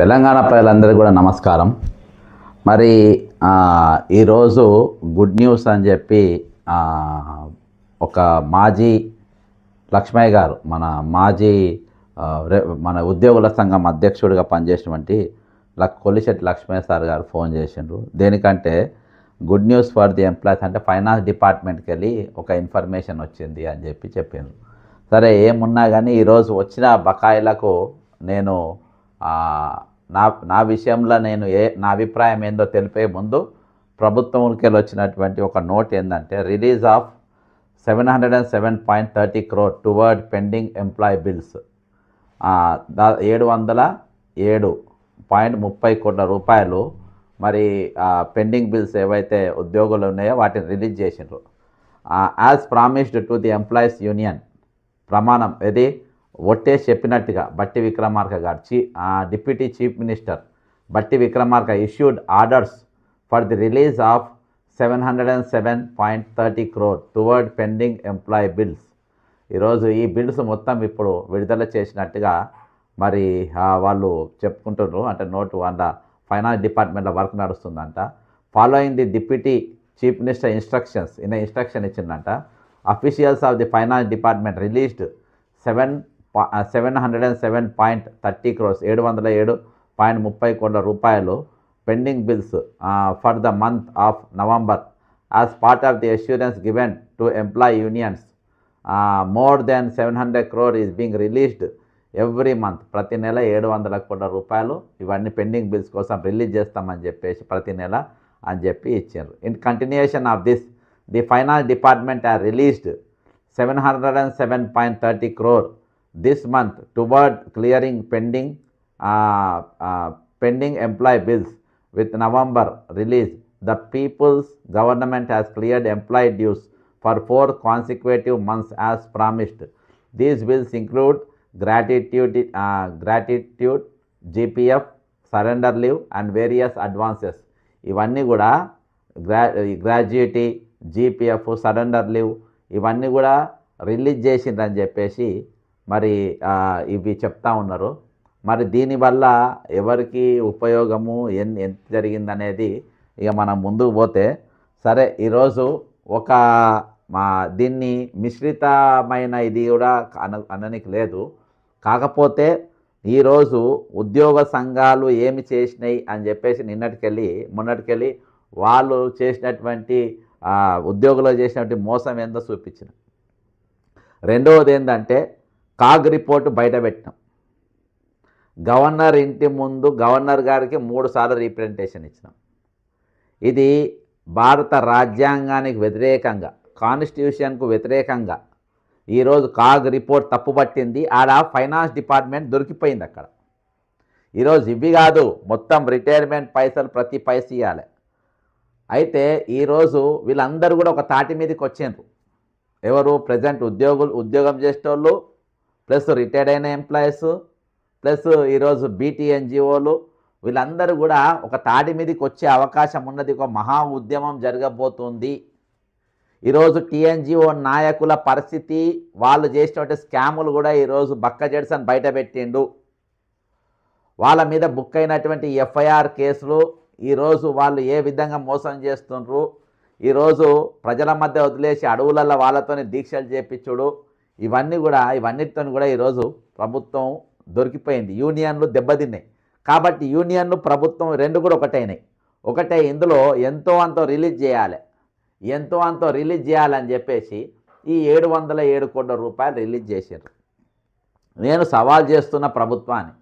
తెలంగాణ ప్రజలందరికీ కూడా నమస్కారం. మరి ఈరోజు గుడ్ న్యూస్ అని చెప్పి ఒక మాజీ లక్ష్మయ్య గారు, మన ఉద్యోగుల సంఘం అధ్యక్షుడిగా పనిచేసినటువంటి కొలిశెట్టి లక్ష్మయ్య సార్ గారు ఫోన్ చేసిండ్రు. దేనికంటే good news for the employees అంటే ఫైనాన్స్ డిపార్ట్మెంట్కి వెళ్ళి ఒక ఇన్ఫర్మేషన్ వచ్చింది అని చెప్పిండ్రు. సరే, ఏమున్నా కానీ ఈరోజు వచ్చిన బకాయిలకు నేను నా విషయంలో నా అభిప్రాయం ఏందో తెలిపే ముందు ప్రభుత్వంకి వచ్చినటువంటి ఒక నోట్ ఏంటంటే release of 707.30 crore towards pending employee bills. 707.30 కోట్ల రూపాయలు మరి పెండింగ్ బిల్స్ ఏవైతే ఉద్యోగులు ఉన్నాయో వాటిని రిలీజ్ చేసిండ్రు. As promised to the employees union, ప్రమాణం ఇది ఒట్టేసి చెప్పినట్టుగా బట్టి విక్రమార్క గారు, డిప్యూటీ చీఫ్ మినిస్టర్ బట్టి Vikramarka issued orders for the release of 707.30 crore towards pending employee bills. ఈరోజు ఈ బిల్స్ మొత్తం ఇప్పుడు విడుదల చేసినట్టుగా మరి వాళ్ళు చెప్పుకుంటున్నారు. అంటే నోటు అంత ఫైనాన్స్ డిపార్ట్మెంట్లో వర్క్ నడుస్తుందంట. Following the deputy chief minister instructions, instruction ఇచ్చిందంట. Officials of the finance department released 707.30 crores 707.30 కోట్ల రూపాయలు pending bills for the month of November as part of the assurance given to employee unions. More than 700 crore is being released every month. ప్రతి నెల 700 కోట్ల రూపాయలు ఇవన్నీ pending bills కోసం release చేస్తామని చెప్పేసి ప్రతి నెల అని చెప్పి ఇచ్చారు. In continuation of this, the finance department are released 707.30 crore this month toward clearing pending employee bills. With November release, the people's government has cleared employee dues for 4 consecutive months as promised. These bills include gratitude, GPF, surrender leave and various advances. ఇవన్నీ కూడా gratuity, GPF, surrender leave ఇవన్నీ కూడా release చేసిండ్రని చెప్పేసి మరి ఇవి చెప్తా ఉన్నారు. మరి దీనివల్ల ఎవరికి ఉపయోగము ఎంత జరిగిందనేది ఇక మనం ముందుకు పోతే సరే. ఈరోజు దీన్ని మిశ్రితమైన ఇది కూడా అననికి లేదు. కాకపోతే ఈరోజు ఉద్యోగ సంఘాలు ఏమి చేసినాయి అని చెప్పేసి మొన్నటికెళ్ళి వాళ్ళు చేసినటువంటి ఉద్యోగులు చేసినటువంటి మోసం ఏందో చూపించిన. రెండవది ఏంటంటే కాగ్ రిపోర్టు బయటపెట్టినాం. గవర్నర్ ఇంటి ముందు గవర్నర్ గారికి 3 సార్లు రీప్రజెంటేషన్ ఇచ్చినాం. ఇది భారత రాజ్యాంగానికి వ్యతిరేకంగా, కాన్స్టిట్యూషన్కు వ్యతిరేకంగా ఈరోజు కాగ్ రిపోర్ట్ తప్పుపట్టింది. ఆడ ఫైనాన్స్ డిపార్ట్మెంట్ దొరికిపోయింది అక్కడ. ఈరోజు ఇవి కాదు, మొత్తం రిటైర్మెంట్ పైసలు ప్రతి పైస ఇవ్వాలి. అయితే ఈరోజు వీళ్ళందరూ కూడా ఒక తాటి మీదకి వచ్చిండ్రు. ఎవరు? ప్రజెంట్ ఉద్యోగం చేసేటోళ్ళు, ప్లస్ రిటైర్డ్ అయిన ఎంప్లాయీస్, ప్లస్ ఈరోజు BTNGOలు, వీళ్ళందరూ కూడా ఒక తాటి మీదకి వచ్చే అవకాశం ఉన్నది. ఒక మహా ఉద్యమం జరగబోతుంది. ఈరోజు TNGO నాయకుల పరిస్థితి, వాళ్ళు చేసినటువంటి స్కాములు కూడా ఈరోజు బక్క జెడ్సన్ బయటపెట్టిండు. వాళ్ళ మీద బుక్ అయినటువంటి FIR కేసులు, ఈరోజు వాళ్ళు ఏ విధంగా మోసం చేస్తుండ్రు, ఈరోజు ప్రజల మధ్య వదిలేసి అడవులలో వాళ్ళతోని దీక్షలు చేపించుడు, ఇవన్నిటితో కూడా ఈరోజు ప్రభుత్వం దొరికిపోయింది. యూనియన్లు దెబ్బతిన్నాయి. కాబట్టి యూనియన్లు ప్రభుత్వం రెండు కూడా ఒకటే ఇందులో ఎంతో అంతో రిలీజ్ చేయాలని చెప్పేసి ఈ 707 కోట్ల రూపాయలు రిలీజ్ చేశారు. నేను సవాల్ చేస్తున్న ప్రభుత్వాన్ని,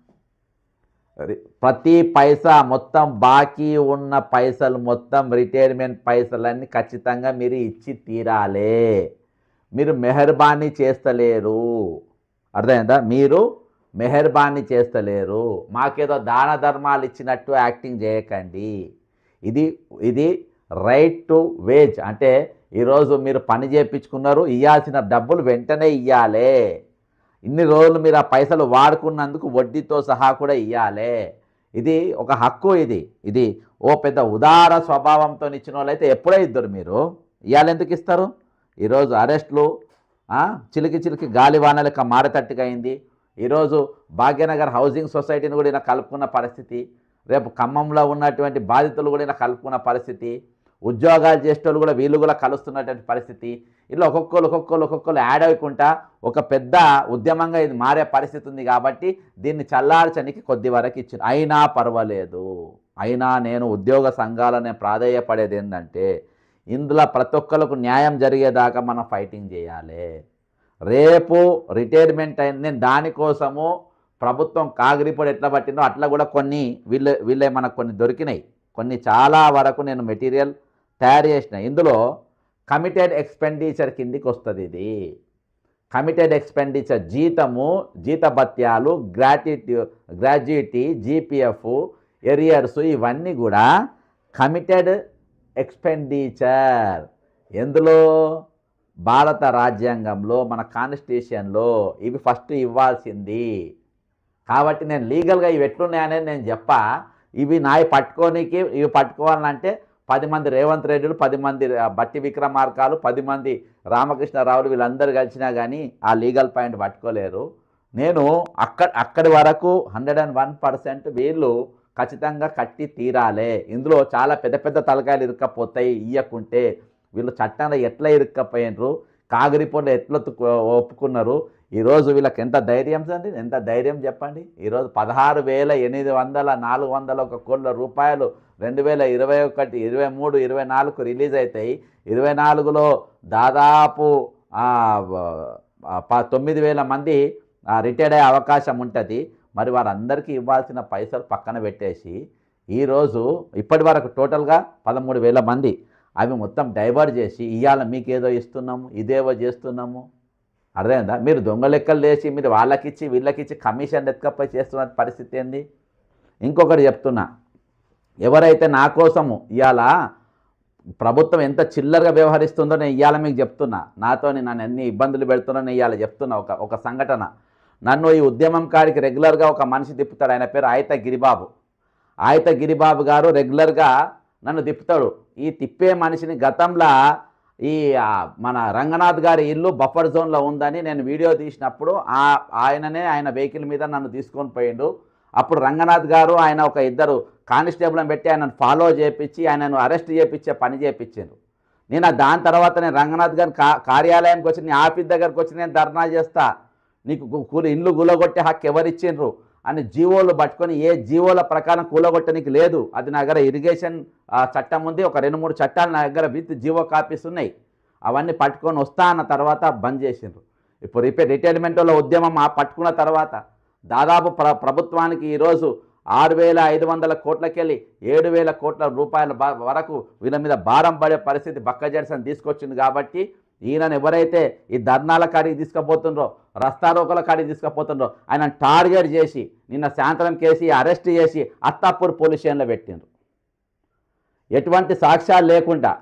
ప్రతి పైసా మొత్తం బాకీ ఉన్న పైసలు మొత్తం రిటైర్మెంట్ పైసలన్నీ ఖచ్చితంగా మీరు ఇచ్చి తీరాలే. మీరు మెహర్బానీ చేస్తలేరు. అర్థమైందా? మీరు మెహర్బానీ చేస్తలేరు. మాకేదో దాన ధర్మాలు ఇచ్చినట్టు యాక్టింగ్ చేయకండి. ఇది రైట్ టు వేజ్. అంటే ఈరోజు మీరు పని చేయించుకున్నారు, ఇవ్వాల్సిన డబ్బులు వెంటనే ఇవ్వాలి. ఇన్ని రోజులు మీరు ఆ పైసలు వాడుకున్నందుకు వడ్డీతో సహా కూడా ఇవ్వాలి. ఇది ఒక హక్కు. ఇది ఓ పెద్ద ఉదార స్వభావంతో ఇచ్చిన వాళ్ళైతే ఎప్పుడే ఇద్దరు. మీరు ఇవాళ ఎందుకు ఇస్తారు? ఈరోజు అరెస్టులు చిలికి గాలివాన లెక్క మారేటట్టుగా అయింది. ఈరోజు భాగ్యనగర్ హౌసింగ్ సొసైటీని కూడా ఇలా కలుపుకున్న పరిస్థితి, రేపు ఖమ్మంలో ఉన్నటువంటి బాధితులు కూడా ఇలా కలుపుకున్న పరిస్థితి, ఉద్యోగాలు చేసేటోళ్ళు కూడా వీళ్ళు కూడా కలుస్తున్నటువంటి పరిస్థితి. ఇలా ఒక్కొక్కరు యాడ్ అవ్వకుండా ఒక పెద్ద ఉద్యమంగా ఇది మారే పరిస్థితి ఉంది. కాబట్టి దీన్ని చల్లార్చనికి కొద్ది వరకు ఇచ్చింది. అయినా పర్వాలేదు, అయినా నేను ఉద్యోగ సంఘాలనే ప్రాధేయపడేది ఏంటంటే ఇందులో ప్రతి ఒక్కరికి న్యాయం జరిగేదాకా మనం ఫైటింగ్ చేయాలి. రేపు రిటైర్మెంట్ అయింది, నేను దానికోసము ప్రభుత్వం కాగిరిపొడి ఎట్లా పట్టిందో అట్లా కూడా కొన్ని వీళ్ళే మనకు కొన్ని దొరికినాయి, కొన్ని చాలా వరకు నేను మెటీరియల్ తయారు చేసిన. ఇందులో కమిటెడ్ ఎక్స్పెండిచర్ కిందికి వస్తుంది. ఇది కమిటెడ్ ఎక్స్పెండిచర్, జీతము, జీతభత్యాలు, గ్రాడ్యుయేటీ, జీపీఎఫ్, ఎరియర్స్, ఇవన్నీ కూడా కమిటెడ్ ఎక్స్పెండిచర్. ఎందులో? భారత రాజ్యాంగంలో మన కాన్స్టిట్యూషన్లో ఇవి ఫస్ట్ ఇవ్వాల్సింది. కాబట్టి నేను లీగల్గా ఇవి ఎట్లున్నాయనేది నేను చెప్పా. ఇవి నాయి పట్టుకోనికి, ఇవి పట్టుకోవాలంటే 10 మంది రేవంత్ రెడ్డిలు, 10 మంది బట్టి విక్రమార్కాలు, 10 మంది రామకృష్ణరావులు వీళ్ళందరూ కలిసినా కానీ ఆ లీగల్ పాయింట్ పట్టుకోలేరు. నేను అక్కడి వరకు 101% వీళ్ళు ఖచ్చితంగా కట్టి తీరాలే. ఇందులో చాలా పెద్ద పెద్ద తలకాయలు ఇరుక్కపోతాయి ఇయ్యకుంటే. వీళ్ళు చట్టంలో ఎట్లా ఇరుక్కపోయినరు, కాగిరిపొండ ఎట్లా ఒప్పుకున్నారు. ఈరోజు వీళ్ళకి ఎంత ధైర్యం అండి, ఎంత ధైర్యం చెప్పండి. ఈరోజు 16,800 కోట్ల రూపాయలు 2021, 23, 24 రిలీజ్ అవుతాయి. 24లో దాదాపు 9,000 మంది రిటైర్డ్ అయ్యే అవకాశం ఉంటుంది. మరి వారందరికీ ఇవ్వాల్సిన పైసలు పక్కన పెట్టేసి ఈరోజు ఇప్పటి వరకు టోటల్గా 13,000 మంది అవి మొత్తం డైవర్ట్ చేసి ఇవాళ మీకేదో ఇస్తున్నాము, ఇదేవో చేస్తున్నాము. అర్థమైందా? మీరు దొంగ లెక్కలు లేచి మీరు వాళ్ళకిచ్చి వీళ్ళకిచ్చి కమిషన్ ఎత్తుకపోయి చేస్తున్న పరిస్థితి ఏంది? ఇంకొకటి చెప్తున్నా, ఎవరైతే నా కోసము ఇవాళ ప్రభుత్వం ఎంత చిల్లరగా వ్యవహరిస్తుందో నేను ఇవాళ మీకు చెప్తున్నా. నన్ను ఎన్ని ఇబ్బందులు పెడుతున్నా నేను ఇవాళ చెప్తున్నా. ఒక సంఘటన, నన్ను ఈ ఉద్యమం కాడికి రెగ్యులర్గా ఒక మనిషి తిప్పుతాడు. ఆయన పేరు ఆయత గిరిబాబు. ఆయత గిరిబాబు గారు రెగ్యులర్గా నన్ను తిప్పుతాడు. ఈ తిప్పే మనిషిని గతంలో ఈ మన రంగనాథ్ గారి ఇల్లు బఫర్ జోన్లో ఉందని నేను వీడియో తీసినప్పుడు ఆయన వెహికల్ మీద నన్ను తీసుకొని పోయిండు. అప్పుడు రంగనాథ్ గారు ఆయన ఒక 2 కానిస్టేబుల్ని పెట్టి ఆయనను ఫాలో చేయించి ఆయనను అరెస్ట్ చేయించే పని చేయించారు. నేను దాని తర్వాత నేను రంగనాథ్ గారి కార్యాలయానికి వచ్చి, నీ ఆఫీస్ దగ్గరకు వచ్చి నేను ధర్నా చేస్తా, నీకు ఇల్లు కూలగొట్టే హక్కు ఎవరిచ్చిండ్రు అని జీవోలు పట్టుకొని, ఏ జీవోల ప్రకారం కూలగొట్టడానికి లేదు. అది నా దగ్గర ఇరిగేషన్ చట్టం ఉంది, ఒక 2-3 చట్టాలు నా దగ్గర విత్ జీవో కాపీస్ ఉన్నాయి. అవన్నీ పట్టుకొని వస్తా అన్న తర్వాత బంద్ చేసిండ్రు. ఇప్పుడు రిటైర్మెంట్లో ఉద్యమం పట్టుకున్న తర్వాత దాదాపు ప్రభుత్వానికి ఈరోజు 6,500 కోట్లకెళ్ళి 7,000 కోట్ల రూపాయల వరకు వీళ్ళ మీద భారం పడే పరిస్థితి బక్క జడ్సన్ తీసుకొచ్చింది. కాబట్టి ఈయనను ఎవరైతే ఈ ధర్నాల కాడికి తీసుకుపోతుండ్రో, రస్తారోకల కాడికి తీసుకుపోతుండ్రో ఆయన టార్గెట్ చేసి నిన్న సాయంత్రం కేసి అరెస్ట్ చేసి అత్తాపూర్ పోలీస్ స్టేషన్లో పెట్టిండ్రు. ఎటువంటి సాక్ష్యాలు లేకుండా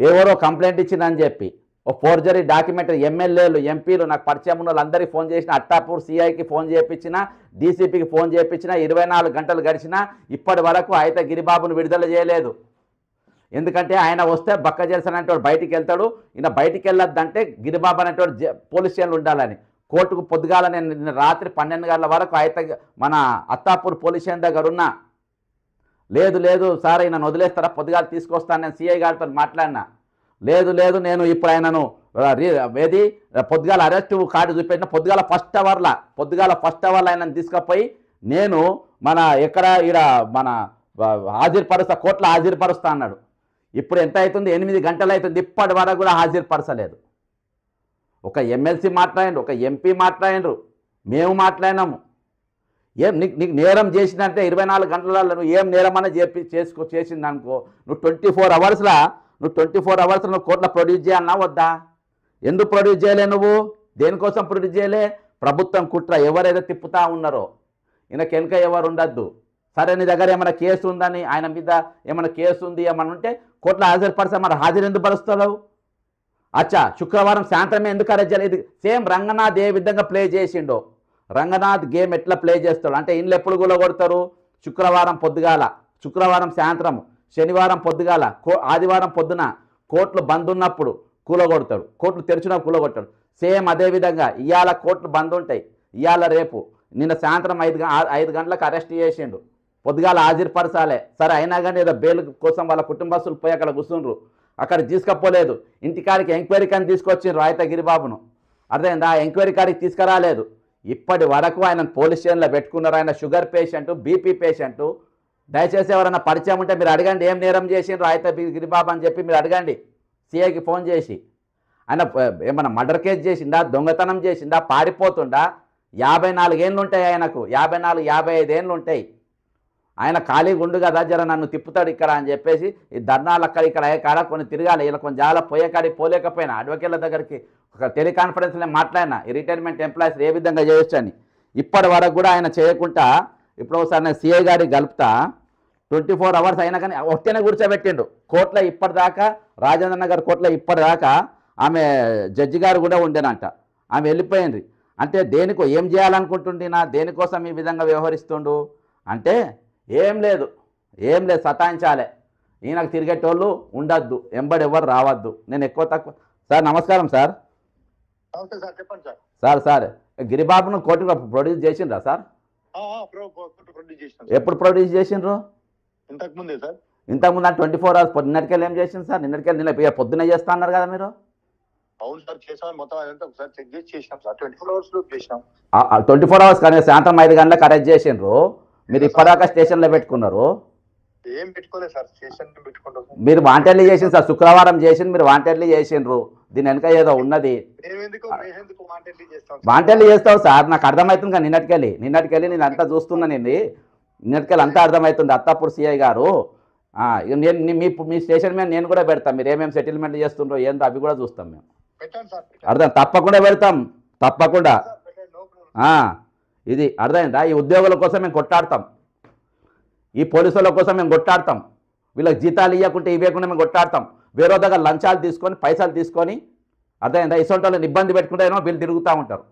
ఎవరో కంప్లైంట్ ఇచ్చిందని చెప్పి ఓ ఫోర్జరీ డాక్యుమెంట్ ఎమ్మెల్యేలు, ఎంపీలు, నాకు పరిచయం ఉన్న వాళ్ళందరికీ ఫోన్ చేసిన, అత్తాపూర్ సిఐకి ఫోన్ చేయించిన, డీసీపీకి ఫోన్ చేయించిన, 24 గంటలు గడిచినా ఇప్పటి వరకు అయితే గిరిబాబును విడుదల చేయలేదు. ఎందుకంటే ఆయన వస్తే బక్క జల్సన్ అనేటోడు బయటికి వెళ్తాడు, ఈయన బయటికి వెళ్ళొద్దంటే గిరిబాబు అనేటోడు పోలీస్ స్టేషన్లు ఉండాలని. కోర్టుకు పొద్దుగాల నేను రాత్రి 12 గంటల వరకు అయితే మన అత్తాపూర్ పోలీస్ స్టేషన్ దగ్గర ఉన్నా. లేదు సార్ ఈయన వదిలేస్తారా, పొద్దుగాల తీసుకొస్తాను నేను సిఐ గారితో మాట్లాడినా. లేదు నేను ఇప్పుడు ఆయనను పొద్దుగాల అరెస్ట్ కార్డు చూపెట్టిన, పొద్దుగాల ఫస్ట్ అవర్లో ఆయనను తీసుకుపోయి నేను మన మన హాజరుపరుస్తా, కోర్టులో హాజరుపరుస్తా అన్నాడు. ఇప్పుడు ఎంత అవుతుంది? 8 గంటలు అవుతుంది, ఇప్పటి వరకు కూడా హాజరుపరచలేదు. ఒక ఎమ్మెల్సీ మాట్లాడిండ్రు, ఒక ఎంపీ మాట్లాడిండ్రు, మేము మాట్లాడినాము. నీకు నేరం చేసినంటే 24 గంటలలో నువ్వు ఏం నేరమన్నా చేసింది అనుకో, నువ్వు 24 అవర్స్లో నువ్వు కోర్టులో ప్రొడ్యూస్ చేయాలన్నా వద్దా? ఎందుకు ప్రొడ్యూస్ చేయలే? నువ్వు దేనికోసం ప్రొడ్యూస్ చేయలే? ప్రభుత్వం కుట్ర, ఎవరైతే తిప్పుతా ఉన్నారో ఈయనకి వెనుక ఎవరు ఉండద్దు. సరే నీ దగ్గర ఏమైనా కేసు ఉందని, ఆయన మీద ఏమైనా కేసు ఉంది ఏమన్నా ఉంటే కోర్టులో హాజరుపరిస్తే మరి హాజరు ఎందుకు పరుస్తావు? అచ్చా, శుక్రవారం సాయంత్రమే ఎందుకు అరెస్ట్ చేయలేదు? సేమ్ రంగనాథ్ ఏ విధంగా ప్లే చేసిండో, రంగనాథ్ గేమ్ ఎట్లా ప్లే చేస్తాడు అంటే, ఇండ్లు ఎప్పుడు కూలగొడతారు? శుక్రవారం పొద్దుగాల, శుక్రవారం సాయంత్రం, శనివారం పొద్దుగాల, ఆదివారం పొద్దున కోర్టులు బంద్ ఉన్నప్పుడు కూలగొడతాడు, కోర్టులు తెరిచినప్పుడు కూలగొడతాడు. సేమ్ అదేవిధంగా ఇవాళ కోర్టులు బంద్ ఉంటాయి, ఇవాళ రేపు నిన్న సాయంత్రం 5 గంటలకు అరెస్ట్ చేసిండు, పొద్దుగాల హాజరుపరచాలే. సరే అయినా కానీ ఏదో బెయిల్ కోసం వాళ్ళ కుటుంబస్తులు పోయి అక్కడ కూర్చుండ్రు, అక్కడ తీసుకపోలేదు. ఇంటికాడికి ఎంక్వైరీ కానీ తీసుకొచ్చిండ్రు అయితే గిరిబాబును, అర్థమైందా? ఎంక్వైరీ కాడికి తీసుకురాలేదు. ఇప్పటి వరకు ఆయన పోలీస్ స్టేషన్లో పెట్టుకున్నారు. ఆయన షుగర్ పేషెంటు, బీపీ పేషెంటు. దయచేసి ఎవరైనా పరిచయం ఉంటే మీరు అడగండి, ఏం నేరం చేసిండ్రు అయితే గిరిబాబు అని చెప్పి మీరు అడగండి సిఐకి ఫోన్ చేసి. ఆయన ఏమన్నా మర్డర్ కేసు చేసిందా, దొంగతనం చేసిందా, పారిపోతుండా? 54 ఏళ్ళు ఉంటాయి ఆయనకు, 54, 55 ఏళ్ళు ఉంటాయి. ఆయన ఖాళీగా ఉండు కదా, జర నన్ను తిప్పుతాడు ఇక్కడ అని చెప్పేసి ఈ ధర్నాలు అక్కడ ఇక్కడ కాడ కొన్ని తిరగాలి. ఇలా కొంచెం జాగ్రత్త పోయే కాడికి పోలేకపోయినా అడ్వకేట్ల దగ్గరికి ఒక టెలికాన్ఫరెన్స్లో మాట్లాడినా ఈ రిటైర్మెంట్ ఎంప్లాయీస్ ఏ విధంగా చేయొచ్చు అని. ఇప్పటి వరకు కూడా ఆయన చేయకుండా ఇప్పుడు ఒకసారి నేను సిఐ గారికి కలుపుతా. 24 అవర్స్ అయినా కానీ ఒక్కనే కూర్చోబెట్టిండు కోర్టులో. ఇప్పటిదాకా రాజేంద్ర నగర్ కోర్టులో ఇప్పటిదాకా ఆమె జడ్జి గారు కూడా ఉండేనంట, ఆమె వెళ్ళిపోయింది. అంటే దేనికో ఏం చేయాలనుకుంటుండినా, దేనికోసం ఈ విధంగా వ్యవహరిస్తుండు అంటే ఏం లేదు సతాయించాలే. ఈయనకు తిరిగేటోళ్ళు ఉండద్దు, ఎంబడి ఎవరు రావద్దు. నేను ఎక్కువ తక్కువ. సార్ నమస్కారం సార్. చెప్పండి సార్. సార్ గిరిబాబును కోర్టుకు ప్రొడ్యూస్ చేసిండ్రా సార్? ఎప్పుడు ప్రొడ్యూస్ చేసిండ్రు? ఇంతకుముందే సార్. ఇంతకుముందు 24 అవర్స్ నిన్నటికెళ్ళి ఏం చేసింది సార్? నిన్న పొద్దున్నే చేస్తా అన్నారు కదా మీరు? అవును సార్, చేసాం. మొత్తం అదంతా ఒకసారి చెక్ చేసి చేసినాం సార్. 24 అవర్స్ లో చేసినాం. 24 అవర్స్ కానీ సాయంత్రం 5 గంటలకు అరెస్ట్ చేసిండ్రు. మీరు ఇప్పటిదాకా స్టేషన్లో పెట్టుకున్నారు. ఏం పెట్టుకోలేదు సార్, స్టేషన్ పెట్టుకుంటాం. మీరు వాంటెడ్లీ చేసింది సార్, శుక్రవారం చేసింది మీరు వాంటెడ్లీ చేసిండ్రు. దీని వెనక ఏదో ఉన్నది. వాంటెడ్లీ చేస్తావు సార్, నాకు అర్థమవుతుంది కదా. నిన్నటికెళ్ళి నేను అంతా చూస్తున్నా. నిన్నటికెళ్ళి అంతా అర్థమవుతుంది. అత్తాపూర్ సిఐ గారు నేను మీ స్టేషన్ మీద నేను కూడా పెడతాం. మీరు ఏమేమి సెటిల్మెంట్ చేస్తుండ్రో ఏందో అవి కూడా చూస్తాం మేము. అర్థం? తప్పకుండా పెడతాం, తప్పకుండా. ఇది అర్థమైందా? ఈ ఉద్యోగుల కోసం మేము కొట్టాడతాం, ఈ పోలీసుల కోసం మేము కొట్టాడతాం. వీళ్ళకి జీతాలు ఇవ్వకుంటే ఇవ్వకుండా మేము కొట్టాడతాం. వేరే దగ్గర లంచాలు తీసుకొని పైసలు తీసుకొని, అర్థమైందా? ఇసొంటి వాళ్ళని ఇబ్బంది పెట్టుకుంటే ఏమో వీళ్ళు తిరుగుతూ ఉంటారు.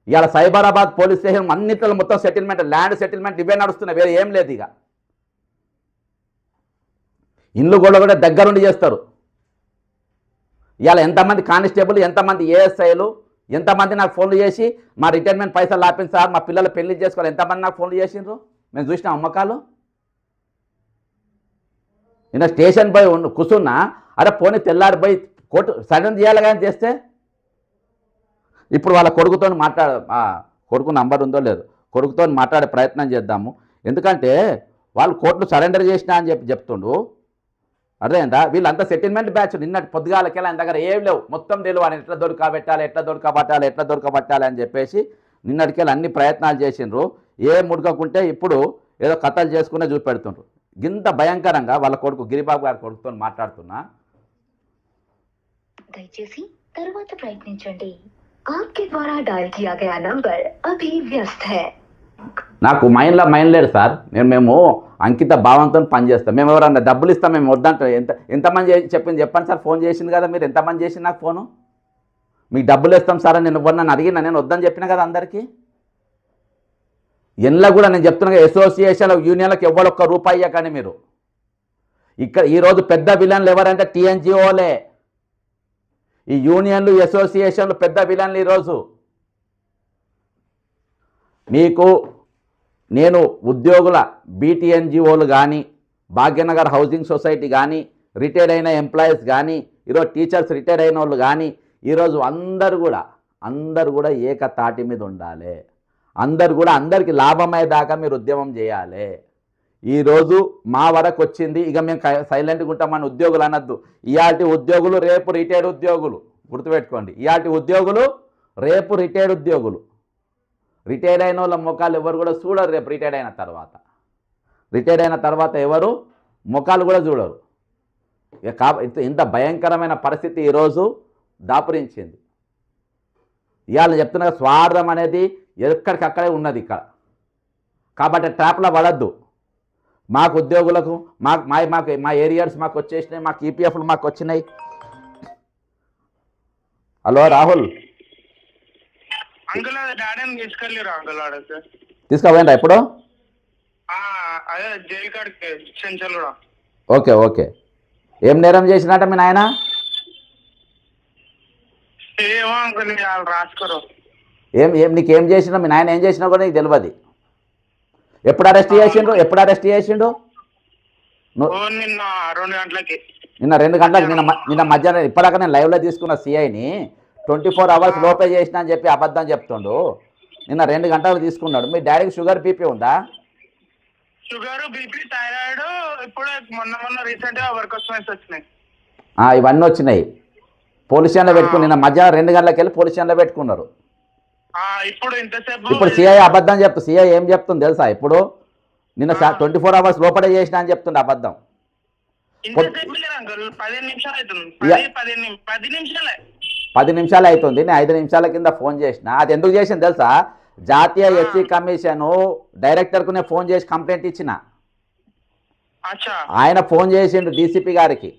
ఇవాళ సైబరాబాద్ పోలీస్ స్టేషన్ అన్నింటిలో మొత్తం సెటిల్మెంట్, ల్యాండ్ సెటిల్మెంట్ ఇవే నడుస్తున్నాయి, వేరే ఏం లేదు. ఇక ఇల్లు కూడా దగ్గరుండి చేస్తారు. ఇవాళ ఎంతమంది కానిస్టేబుల్, ఎంతమంది ఏఎస్ఐలు, ఎంతమంది నాకు ఫోన్లు చేసి మా రిటైర్మెంట్ పైసలు ఆపింది సార్, మా పిల్లలు పెళ్లి చేసుకోవాలి, ఎంతమంది నాకు ఫోన్లు చేసిండ్రు. మేము చూసిన అమ్మకాలు. నిన్న స్టేషన్ పోయి కూర్చున్నా, అరే పోనీ తెల్లారి పోయి కోర్టు సడన్ చేయాలి కానీ చేస్తే. ఇప్పుడు వాళ్ళ కొడుకుతో కొడుకు నంబర్ ఉందో లేదో, కొడుకుతో మాట్లాడే ప్రయత్నం చేద్దాము. ఎందుకంటే వాళ్ళు కోర్టులు సరెండర్ చేసినా అని చెప్తుండు. అర్థమైందా? వీళ్ళంతా సెటిల్మెంట్ బ్యాచ్. నిన్నటి పొద్దుగాలకి ఆయన దగ్గర ఏం లేవు, మొత్తం తెలియదు. ఆయన ఎట్లా దొరకబట్టాలి అని చెప్పేసి నిన్నటికెళ్ళి అన్ని ప్రయత్నాలు చేసిండ్రు. ఏ ముడకకుంటే ఇప్పుడు ఏదో కథలు చేసుకునే చూపెడుతుండ్రు. ఇంత భయంకరంగా వాళ్ళ కొడుకు గిరిబాబు గారి కొడుకుతో మాట్లాడుతున్నా. దయచేసి తర్వాత ప్రయత్నించండి. आपके द्वारा डायल किया गया नंबर अभी व्यस्त है. నాకు మైండ్ లేదు సార్. మేము అంకిత భావంతో పనిచేస్తాం. మేము ఎవరన్నా డబ్బులు ఇస్తాం, మేము వద్దంటాం. ఎంతమంది చెప్పండి సార్. ఫోన్ చేసింది కదా మీరు, ఎంతమంది చేసింది నాకు ఫోను? మీకు డబ్బులు ఇస్తాం సార్ అని నన్ను అడిగినా, నేను వద్దని చెప్పిన కదా అందరికీ. ఎన్లో కూడా నేను చెప్తున్నా, అసోసియేషన్ యూనియన్లకు ఎవరు ₹1 ఇవ్వకండి మీరు. ఇక్కడ ఈరోజు పెద్ద విలన్లు ఎవరంటే టీఎన్జిఓలే. ఈ యూనియన్లు, అసోసియేషన్లు పెద్ద విలన్లు ఈరోజు. మీకు నేను ఉద్యోగుల బీటీఎన్జిఓలు కానీ, భాగ్యనగర్ హౌసింగ్ సొసైటీ కానీ, రిటైర్డ్ అయిన ఎంప్లాయీస్ కానీ, ఈరోజు టీచర్స్ రిటైర్ అయిన వాళ్ళు కానీ, ఈరోజు అందరూ కూడా ఏకతాటి మీద ఉండాలి. అందరికీ లాభమయ్యేదాకా మీరు ఉద్యమం చేయాలి. ఈరోజు మా వరకు వచ్చింది, ఇక మేము సైలెంట్గా ఉంటామని ఉద్యోగులు అనద్దు. ఇయాల్టి ఉద్యోగులు రేపు రిటైర్డ్ ఉద్యోగులు, గుర్తుపెట్టుకోండి. ఇయాల్టి ఉద్యోగులు రేపు రిటైర్డ్ ఉద్యోగులు. రిటైర్డ్ అయిన వాళ్ళ ముఖాలు ఎవరు కూడా చూడరు. రేపు రిటైర్డ్ అయిన తర్వాత ఎవరు ముఖాలు కూడా చూడరు. ఇంత భయంకరమైన పరిస్థితి ఈరోజు దాపురించింది. ఇవాళ చెప్తున్నా, స్వార్థం అనేది ఎక్కడికక్కడే ఉన్నది ఇక్కడ. కాబట్టి ట్రాప్లో పడద్దు. మాకు ఉద్యోగులకు మా ఏరియాస్ మాకు వచ్చేసినాయి, మాకు ఈపీఎఫ్లు మాకు వచ్చినాయి. హలో రాహుల్, తీసుకుపోయిందా ఇప్పుడు? ఓకే. ఏం నేరం చేసినట్ట మీ నాయన? నీకేం చేసినా మీ నాయన ఏం చేసినా కూడా నీకు తెలియదు. ఎప్పుడు అరెస్ట్ చేసిండు నిన్న 2 గంటలకి. నిన్న 2 గంటలకు నిన్న మధ్యాహ్నం ఇప్పటిదాకా నేను లైవ్లో తీసుకున్న సిఐని 24 అవర్స్ లోపే చేసిన అని చెప్పి అబద్ధం చెప్తుండు. నిన్న 2 గంటలకు తీసుకున్నాడు. మీ డాడీకి షుగర్ బీపీ ఉందా? షుగర్ బీపీ థైరాయిడ్ ఇప్పుడు మొన్న రీసెంట్ గా వర్క్ వచ్చినాయి. ఇవన్నీ వచ్చినాయి. పోలీస్ స్టేషన్లో పెట్టుకుని నిన్న మధ్యాహ్నం 2 గంటలకు వెళ్ళి పోలీస్ స్టేషన్లో పెట్టుకున్నారు. ఇప్పుడు సిఐ అబద్ధం చెప్తుంది. సిఐ ఏం చెప్తుంది తెలుసా? ఇప్పుడు నిన్న 24 అవర్స్ లోపలే చేసిన అని చెప్తుంది అబద్ధం. 10 నిమిషాలు అవుతుంది. నేను 5 నిమిషాల కింద ఫోన్ చేసిన. అది ఎందుకు చేసింది తెలుసా? జాతీయ ఎస్సీ కమిషన్ డైరెక్టర్కు నేను ఫోన్ చేసి కంప్లైంట్ ఇచ్చిన. ఆయన ఫోన్ చేసిండు డీసీపీ గారికి.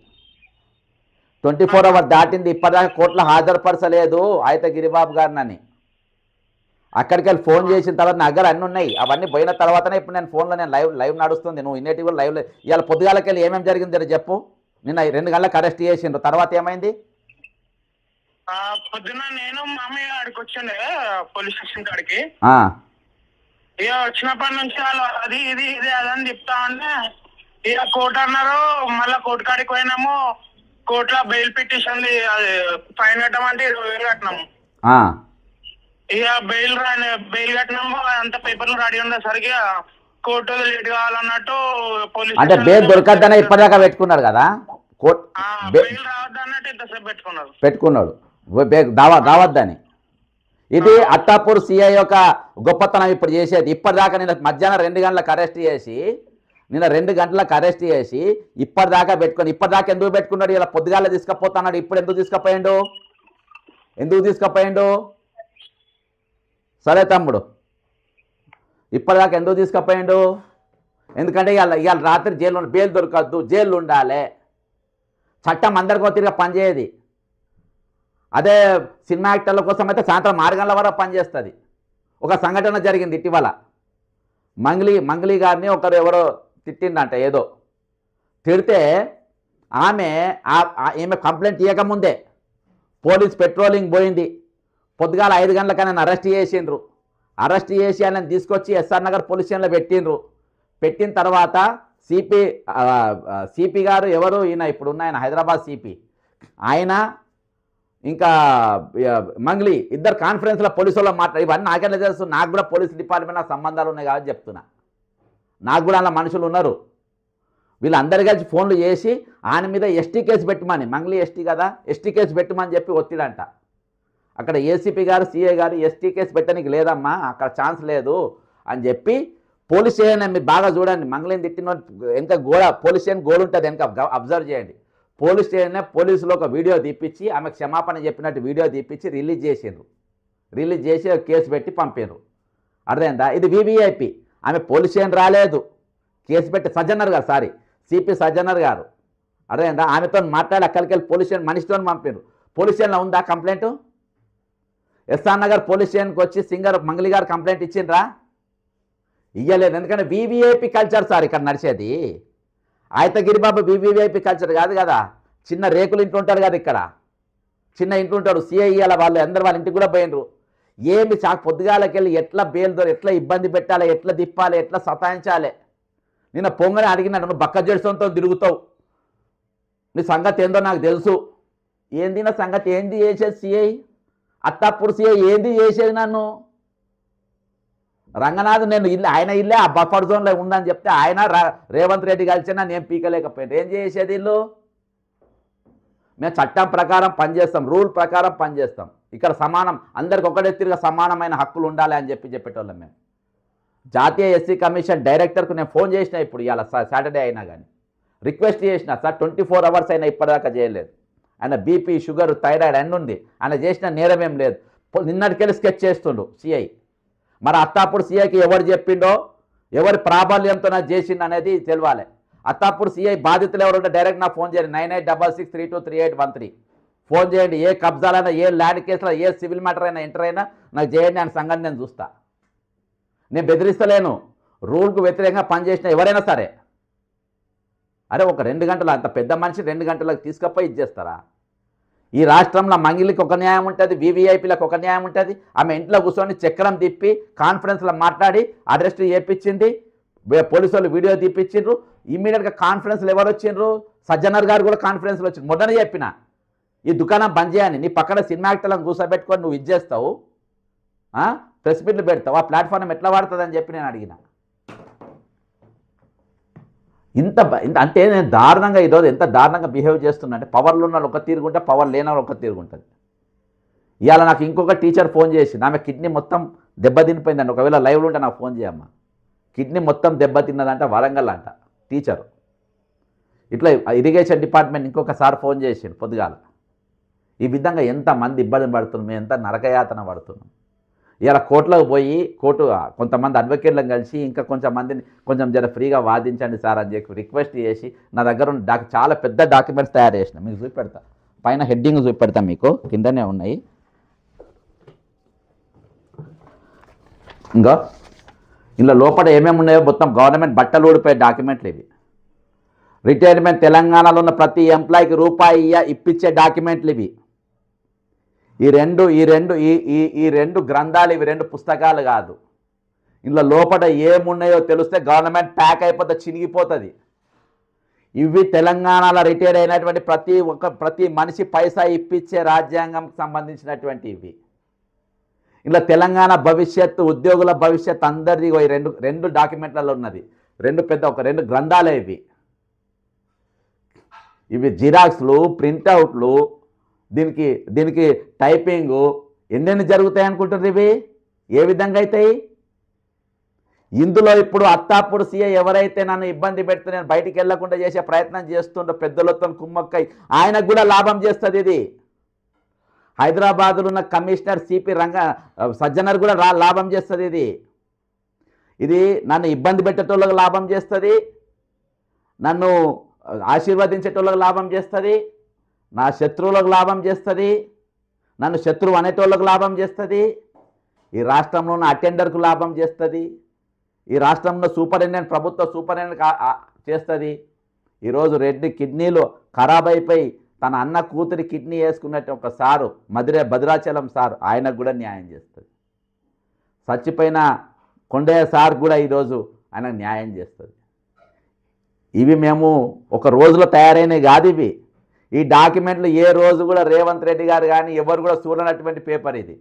24 అవర్స్ దాటింది, ఇప్పటిదాకా కోర్టులో హాజరుపరచలేదు అయితే గిరిబాబు గారిని. అక్కడికి వెళ్ళి ఫోన్ చేసిన తర్వాత నా దగ్గర అన్నీ ఉన్నాయి. అవన్నీ పోయిన తర్వాతనే ఇప్పుడు నేను ఫోన్లో నేను లైవ్ నడుస్తుంది. నువ్వు ఇన్నేటివ్ కూడా లైవ్లో ఇవాళ పొద్దుగాలకి వెళ్ళి ఏమేమి జరిగిందో చెప్పు. నిన్న 2 గంటలకు అరెస్ట్ చేసిండ్రు. తర్వాత ఏమైంది? పొద్దున్న నేను మామయ్య ఆడికి వచ్చాను పోలీస్ స్టేషన్ కాడికి. ఇక వచ్చినప్పటి నుంచి వాళ్ళు అది ఇది ఇది అదని చెప్తా ఉంటే ఇక కోర్టు అన్నారు. మళ్ళీ కోర్టు కాడికి పోయినాము. కోర్టులో బెయిల్ పిటిషన్ ఫైన్ కట్టమంటే 20,000 కట్టినాము. ఇక బెయిల్ కట్టినాము. అంత పేపర్లు రెడీ ఉండేసరికి కోర్టు లేట్ కావాలన్నట్టు పోలీస్ అంటే బెయిల్ దొరకద్దనే ఇప్పటిదాకా పెట్టుకున్నారు కదా. బెయిల్ రావద్దన్నట్టు ఇంతసేపు పెట్టుకున్నాడు దావద్దని. ఇది అత్తాపూర్ సిఐ యొక్క గొప్పతనం ఇప్పుడు చేసేది. ఇప్పటిదాకా నిన్న మధ్యాహ్నం 2 గంటలకు అరెస్ట్ చేసి ఇప్పటిదాకా పెట్టుకొని ఇప్పటిదాకా ఎందుకు పెట్టుకున్నాడు? ఇలా పొద్దుగాల తీసుకుపోతున్నాడు. ఇప్పుడు ఎందుకు తీసుకుపోయిండు? సరే తమ్ముడు, ఇప్పటిదాకా ఎందుకు తీసుకుపోయిండు? ఎందుకంటే ఇవాళ రాత్రి బెయిల్ దొరకద్దు, జైలు ఉండాలి. చట్టం అందరికీ తిరిగి పనిచేయదు. అదే సినిమా యాక్టర్ల కోసం అయితే సాయంత్రం 6 గంటల వరకు పనిచేస్తుంది. ఒక సంఘటన జరిగింది ఇటీవల. మంగ్లీ గారిని ఎవరో తిట్టిందంట. ఏదో తిడితే ఈమె కంప్లైంట్ ఇవ్వకముందే పోలీస్ పెట్రోలింగ్ పోయింది. పొద్దుగాల 5 గంటలకు ఆయన అరెస్ట్ చేసిండ్రు. అరెస్ట్ చేసి ఆయన తీసుకొచ్చి ఎస్ఆర్ నగర్ పోలీస్ స్టేషన్లో పెట్టిన తర్వాత సిపి గారు ఎవరు? ఇప్పుడు ఉన్న ఆయన హైదరాబాద్ సిపి ఆయన, ఇంకా మంగ్లీ ఇద్దరు కాన్ఫరెన్స్లో పోలీసు వాళ్ళు మాట్లాడి ఇవన్నీ నాకెలా తెలుసు? నాకు కూడా పోలీస్ డిపార్ట్మెంట్లో సంబంధాలు ఉన్నాయి కాబట్టి చెప్తున్నా. నాకు కూడా అలా మనుషులు ఉన్నారు. వీళ్ళందరి కలిసి ఫోన్లు చేసి ఆయన మీద ఎస్టీ కేసు పెట్టమని, మంగ్లీ ఎస్టీ కదా, ఎస్టీ కేసు పెట్టమని చెప్పి ఒత్తిడంట. అక్కడ ఏసీపీ గారు సిఐ గారు ఎస్టీ కేసు పెట్టడానికి లేదమ్మా, అక్కడ ఛాన్స్ లేదు అని చెప్పి పోలీస్ స్టేషన్ మీరు బాగా చూడండి. మంగ్లీని తిట్టిన వెనక పోలీస్ స్టేషన్ గోడ ఉంటుంది వెనక, అబ్జర్వ్ చేయండి. పోలీస్ స్టేషన్నే పోలీసులు ఒక వీడియో తీపిచ్చి ఆమెకు క్షమాపణ చెప్పినట్టు వీడియో తీపిచ్చి రిలీజ్ చేసి కేసు పెట్టి పంపారు. అర్థమైందా? ఇది వివిఐపి. ఆమె పోలీస్ స్టేషన్ రాలేదు, కేసు పెట్టి సిపి సజ్జనర్ గారు అర్థమైందా? ఆమెతో మాట్లాడి అక్కడికి వెళ్ళి పోలీస్ స్టేషన్ మనిషితో పంపారు. పోలీస్ స్టేషన్లో ఉందా కంప్లైంట్? ఎస్ఆర్ నగర్ పోలీస్ స్టేషన్కి వచ్చి మంగ్లీ గారు కంప్లైంట్ ఇచ్చిండ్రా? ఇయ్యలేదు. ఎందుకంటే వివిఐపి కల్చర్ సార్ ఇక్కడ నడిచేది. గిరిబాబు వివిఐపి కల్చర్ కాదు కదా. చిన్న రేకులు ఇంట్లో ఉంటాడు కదా, ఇక్కడ చిన్న ఇంట్లో ఉంటాడు. సిఐ వాళ్ళు అందరు వాళ్ళ ఇంటికి కూడా పోయినరు. ఏమి పొద్దుగాలకి వెళ్ళి ఎట్లా ఎట్లా ఇబ్బంది పెట్టాలి, ఎట్లా తిప్పాలి, ఎట్లా సతాయించాలి. నిన్న పొంగని అడిగినాడు, నువ్వు బక్క జడ్సంతో తిరుగుతావు, నీ సంగతి ఏందో నాకు తెలుసు. ఏంది నా సంగతి? ఏంది చేసేది సిఐ? అత్తాపూర్ సిఐ ఏంది చేసేది? నన్ను రంగనాథ్ నేను ఆయన ఇల్లే ఆ బఫర్ జోన్లో ఉందని చెప్తే ఆయన రేవంత్ రెడ్డి కలిసినా నేను పీకలేకపోయాను. ఏం చేసేది వీళ్ళు? మేము చట్టం ప్రకారం పనిచేస్తాం, రూల్ ప్రకారం పనిచేస్తాం. ఇక్కడ సమానం, అందరికి ఒకటే తిరిగి సమానమైన హక్కులు ఉండాలి అని చెప్పేటోళ్ళం మేము. జాతీయ ఎస్సీ కమిషన్ డైరెక్టర్కు నేను ఫోన్ చేసిన, ఇప్పుడు ఇవాళ సాటర్డే అయినా కానీ రిక్వెస్ట్ చేసిన, సార్ 24 అవర్స్ అయినా ఇప్పటిదాకా చేయలేదు. ఆయన బీపీ షుగర్ థైరాయిడ్ అన్నీ ఉంది, ఆయన చేసిన నేరం ఏం లేదు. నిన్నటికెళ్ళి స్కెచ్ చేస్తుండు సిఐ. మరి అత్తాపూర్ సిఐకి ఎవరు చెప్పిండో, ఎవరి ప్రాబల్యంతో నాకు చేసిండు అనేది తెలియాలి. అత్తాపూర్ సిఐ బాధితులు ఎవరుంటే డైరెక్ట్ నాకు ఫోన్ చేయండి. 9866323813 ఫోన్ చేయండి. ఏ కబ్జాలైనా, ఏ ల్యాండ్ కేసులో, ఏ సివిల్ మ్యాటర్ అయినా ఎంటర్ అయినా నాకు చేయండి. ఆయన సంగతి నేను చూస్తా. నేను బెదిరిస్తలేను. రూల్కు వ్యతిరేకంగా పనిచేసిన ఎవరైనా సరే. అరే ఒక 2 గంటలు, అంత పెద్ద మనిషి 2 గంటలకు తీసుకపోయి ఇచ్చేస్తారా? ఈ రాష్ట్రంలో మంగిలికి ఒక న్యాయం ఉంటుంది, వీవీఐపీలకు ఒక న్యాయం ఉంటుంది. ఆమె ఇంట్లో కూర్చొని చక్రం తిప్పి కాన్ఫరెన్స్లో మాట్లాడి అరెస్ట్ చేయించింది, పోలీసు వాళ్ళు వీడియో తీపిచ్చిండ్రు. ఇమ్మీడియట్గా కాన్ఫరెన్స్లో ఎవరు వచ్చిండ్రు? సజ్జనర్ గారు కూడా కాన్ఫరెన్స్లో వచ్చిండ్రు. మొదట చెప్పిన ఈ దుకాణం బంద్ చేయని, నీ పక్కన సినిమా యాక్టర్లను కూర్చోబెట్టుకొని నువ్వు ఇచ్చేస్తావు, ప్రెస్ మీట్లు పెడతావు, ఆ ప్లాట్ఫామ్ ఎట్లా వాడుతుందని చెప్పి నేను అడిగిన. ఇంత అంటే నేను దారుణంగా ఈరోజు ఎంత దారుణంగా బిహేవ్ చేస్తున్నా అంటే, పవర్లో ఉన్న ఒక తీరుగుంటే పవర్ లేని ఒక తీరుగుంటుంది. ఇవాళ నాకు ఇంకొక టీచర్ ఫోన్ చేసింది, ఆమె కిడ్నీ మొత్తం దెబ్బతినిపోయిందండి. ఒకవేళ లైవ్లో ఉంటే నాకు ఫోన్ చేయమ్మా. కిడ్నీ మొత్తం దెబ్బతిన్నదంట, వరంగల్ అంట టీచరు. ఇట్లా ఇరిగేషన్ డిపార్ట్మెంట్ ఇంకొకసారి ఫోన్ చేసిండు పొద్దుగాల. ఈ విధంగా ఎంతమంది ఇబ్బంది పడుతున్నాం, మేము ఎంత నరకయాతన పడుతున్నాం. ఇలా కోర్టులోకి పోయి కొంతమంది అడ్వకేట్లను కలిసి ఇంకా కొంచెంమందిని జర ఫ్రీగా వాదించండి సార్ అని చెప్పి రిక్వెస్ట్ చేసి నా దగ్గర ఉన్న చాలా పెద్ద డాక్యుమెంట్స్ తయారు చేసిన. మీకు చూపెడతా, పైన హెడ్డింగ్ చూపెడతా, మీకు కిందనే ఉన్నాయి. ఇంకా ఇలా లోపల ఏమేమి ఉన్నాయో మొత్తం గవర్నమెంట్ బట్టలు ఊడిపోయే డాక్యుమెంట్లు ఇవి. రిటైర్మెంట్ తెలంగాణలో ఉన్న ప్రతి ఎంప్లాయీకి రూపాయి ఇప్పించే డాక్యుమెంట్లు ఇవి. ఈ రెండు గ్రంథాలు, ఇవి 2 పుస్తకాలు కాదు. ఇందులో లోపల ఏమున్నాయో తెలిస్తే గవర్నమెంట్ ప్యాక్ అయిపోతే చినిగిపోతుంది. ఇవి తెలంగాణలో రిటైర్ అయినటువంటి ప్రతి మనిషి పైసా ఇప్పించే రాజ్యాంగంకి సంబంధించినటువంటి ఇవి. ఇలా తెలంగాణ భవిష్యత్తు, ఉద్యోగుల భవిష్యత్తు అందరిది రెండు డాక్యుమెంట్లలో ఉన్నది. రెండు గ్రంథాలే ఇవి. ఇవి జిరాక్స్లు, ప్రింట్అవుట్లు, దీనికి టైపింగు ఎన్నెన్ని జరుగుతాయి అనుకుంటారు? ఇవి ఏ విధంగా అవుతాయి? ఇందులో ఇప్పుడు అత్తాపూర్ సీఐ ఎవరైతే నన్ను ఇబ్బంది పెడుతూ నేను బయటికి వెళ్లకుండా చేసే ప్రయత్నం చేస్తుండో పెద్దలతో కుమ్మక్కై ఆయనకు కూడా లాభం చేస్తుంది ఇది. హైదరాబాద్లో ఉన్న కమిషనర్ సిపి సజ్జనర్ కూడా లాభం చేస్తుంది ఇది. నన్ను ఇబ్బంది పెట్టేటోళ్ళకి లాభం చేస్తుంది, నన్ను ఆశీర్వదించేటోళ్ళకి లాభం చేస్తుంది, నా శత్రువులకు లాభం చేస్తుంది, నన్ను శత్రువు అనేటోళ్ళకు లాభం చేస్తుంది, ఈ రాష్ట్రంలో ఉన్న అటెండర్కు లాభం చేస్తుంది, ఈ రాష్ట్రంలో సూపరింటెండెంట్, ప్రభుత్వ సూపరింటెండెంట్ చేస్తుంది. ఈరోజు రెడ్డి కిడ్నీలు ఖరాబ్ అయిపోయి తన అన్న కూతురి కిడ్నీ వేసుకున్నట్టు ఒక సారు భద్రాచలం సారు, ఆయనకు కూడా న్యాయం చేస్తుంది. చచ్చిపోయిన కొండయ్య సార్ కూడా ఈరోజు ఆయనకు న్యాయం చేస్తుంది. ఇవి మేము ఒక రోజులో తయారైనవి కాదు ఇవి. ఈ డాక్యుమెంట్లు ఏ రోజు కూడా రేవంత్ రెడ్డి గారు కానీ ఎవరు కూడా చూడనటువంటి పేపర్ ఇది.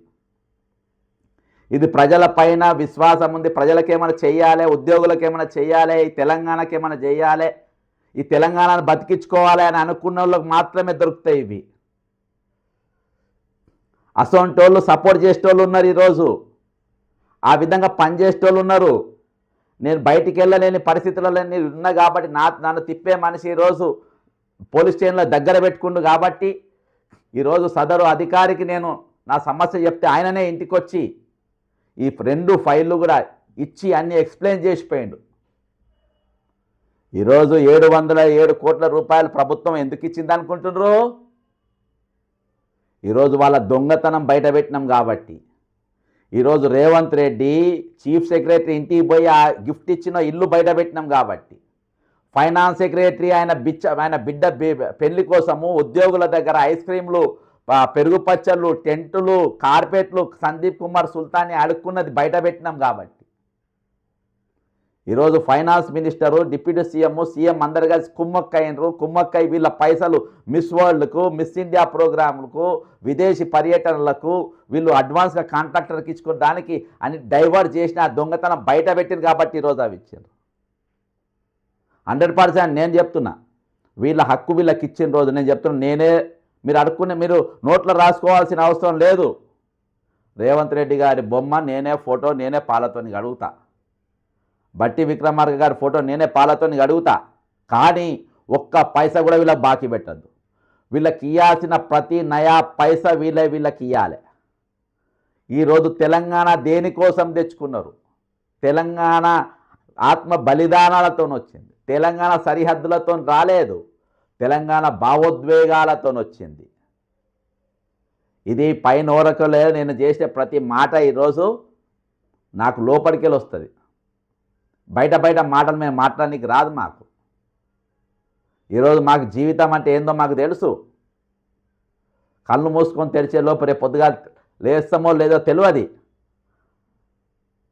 ఇది ప్రజల పైన విశ్వాసం ఉంది, ప్రజలకు ఏమైనా చెయ్యాలి, ఉద్యోగులకు ఏమైనా చెయ్యాలి, ఈ తెలంగాణకి ఏమైనా చెయ్యాలి, ఈ తెలంగాణను బతికించుకోవాలి అని అనుకున్న వాళ్ళకి మాత్రమే దొరుకుతాయి ఇవి. అసొంటోళ్ళు సపోర్ట్ చేసేటోళ్ళు ఉన్నారు ఈరోజు, ఆ విధంగా పనిచేసేటోళ్ళు ఉన్నారు. నేను బయటికి వెళ్ళలేని పరిస్థితులలో నేను ఉన్నా కాబట్టి నన్ను తిప్పే మనిషి ఈరోజు పోలీస్ స్టేషన్లో దగ్గర పెట్టుకుండు కాబట్టి ఈరోజు సదరు అధికారికి నేను నా సమస్య చెప్తే ఆయననే ఇంటికి వచ్చి ఈ 2 ఫైళ్ళు కూడా ఇచ్చి అన్నీ ఎక్స్ప్లెయిన్ చేసిపోయిండు. ఈరోజు 707 కోట్ల రూపాయలు ప్రభుత్వం ఎందుకు ఇచ్చింది అనుకుంటున్నారు? ఈరోజు వాళ్ళ దొంగతనం బయటపెట్టినాం కాబట్టి. ఈరోజు రేవంత్ రెడ్డి చీఫ్ సెక్రటరీ ఇంటికి పోయి ఆ గిఫ్ట్ ఇచ్చిన ఇల్లు బయటపెట్టినాం కాబట్టి, ఫైనాన్స్ సెక్రటరీ ఆయన బిడ్డ పెళ్లి కోసము ఉద్యోగుల దగ్గర ఐస్ క్రీమ్లు, పెరుగు పచ్చళ్ళు, టెంటులు, కార్పెట్లు సందీప్ కుమార్ సుల్తాన్ని అడుక్కున్నది బయటపెట్టినాం కాబట్టి ఈరోజు ఫైనాన్స్ మినిస్టరు, డిప్యూటీ సీఎం అందరు కలిసి కుమ్మక్కై వీళ్ళ పైసలు మిస్ వరల్డ్కు, మిస్ ఇండియా ప్రోగ్రాంలకు, విదేశీ పర్యటనలకు వీళ్ళు అడ్వాన్స్గా కాంట్రాక్టర్కి ఇచ్చుకున్న దానికి అని డైవర్ట్ చేసిన ఆ దొంగతనం బయట పెట్టింది కాబట్టి ఈరోజు అవి ఇచ్చారు. 100% నేను చెప్తున్నా, వీళ్ళ హక్కు వీళ్ళకి ఇచ్చిన రోజు నేను చెప్తున్నా, మీరు అడుక్కునే మీరు నోట్లో రాసుకోవాల్సిన అవసరం లేదు. రేవంత్ రెడ్డి గారి బొమ్మ నేనే, ఫోటో నేనే పాలతోని అడుగుతా, బట్టి విక్రమార్క గారి ఫోటో నేనే పాలతోని అడుగుతా. కానీ ఒక్క పైసా కూడా వీళ్ళకి బాకీ పెట్టద్దు. వీళ్ళకి ఇవ్వాల్సిన ప్రతి నయా పైసా వీళ్ళకి ఇవ్వాలి. ఈరోజు తెలంగాణ దేనికోసం తెచ్చుకున్నారు? తెలంగాణ ఆత్మ బలిదానాలతో వచ్చింది, తెలంగాణ సరిహద్దులతో రాలేదు, తెలంగాణ భావోద్వేగాలతో వచ్చింది. ఇది పైన ఓరకలే నేను చేసే ప్రతి మాట ఈరోజు నాకు లోపలికి వస్తుంది. బయట మాటలు మేము మాట్లాడడానికి రాదు మాకు. ఈరోజు మాకు జీవితం అంటే ఏందో మాకు తెలుసు. కళ్ళు మూసుకొని తెరిచే లోపు రేపు పొద్దుగాల లేస్తామో లేదో తెలియదు.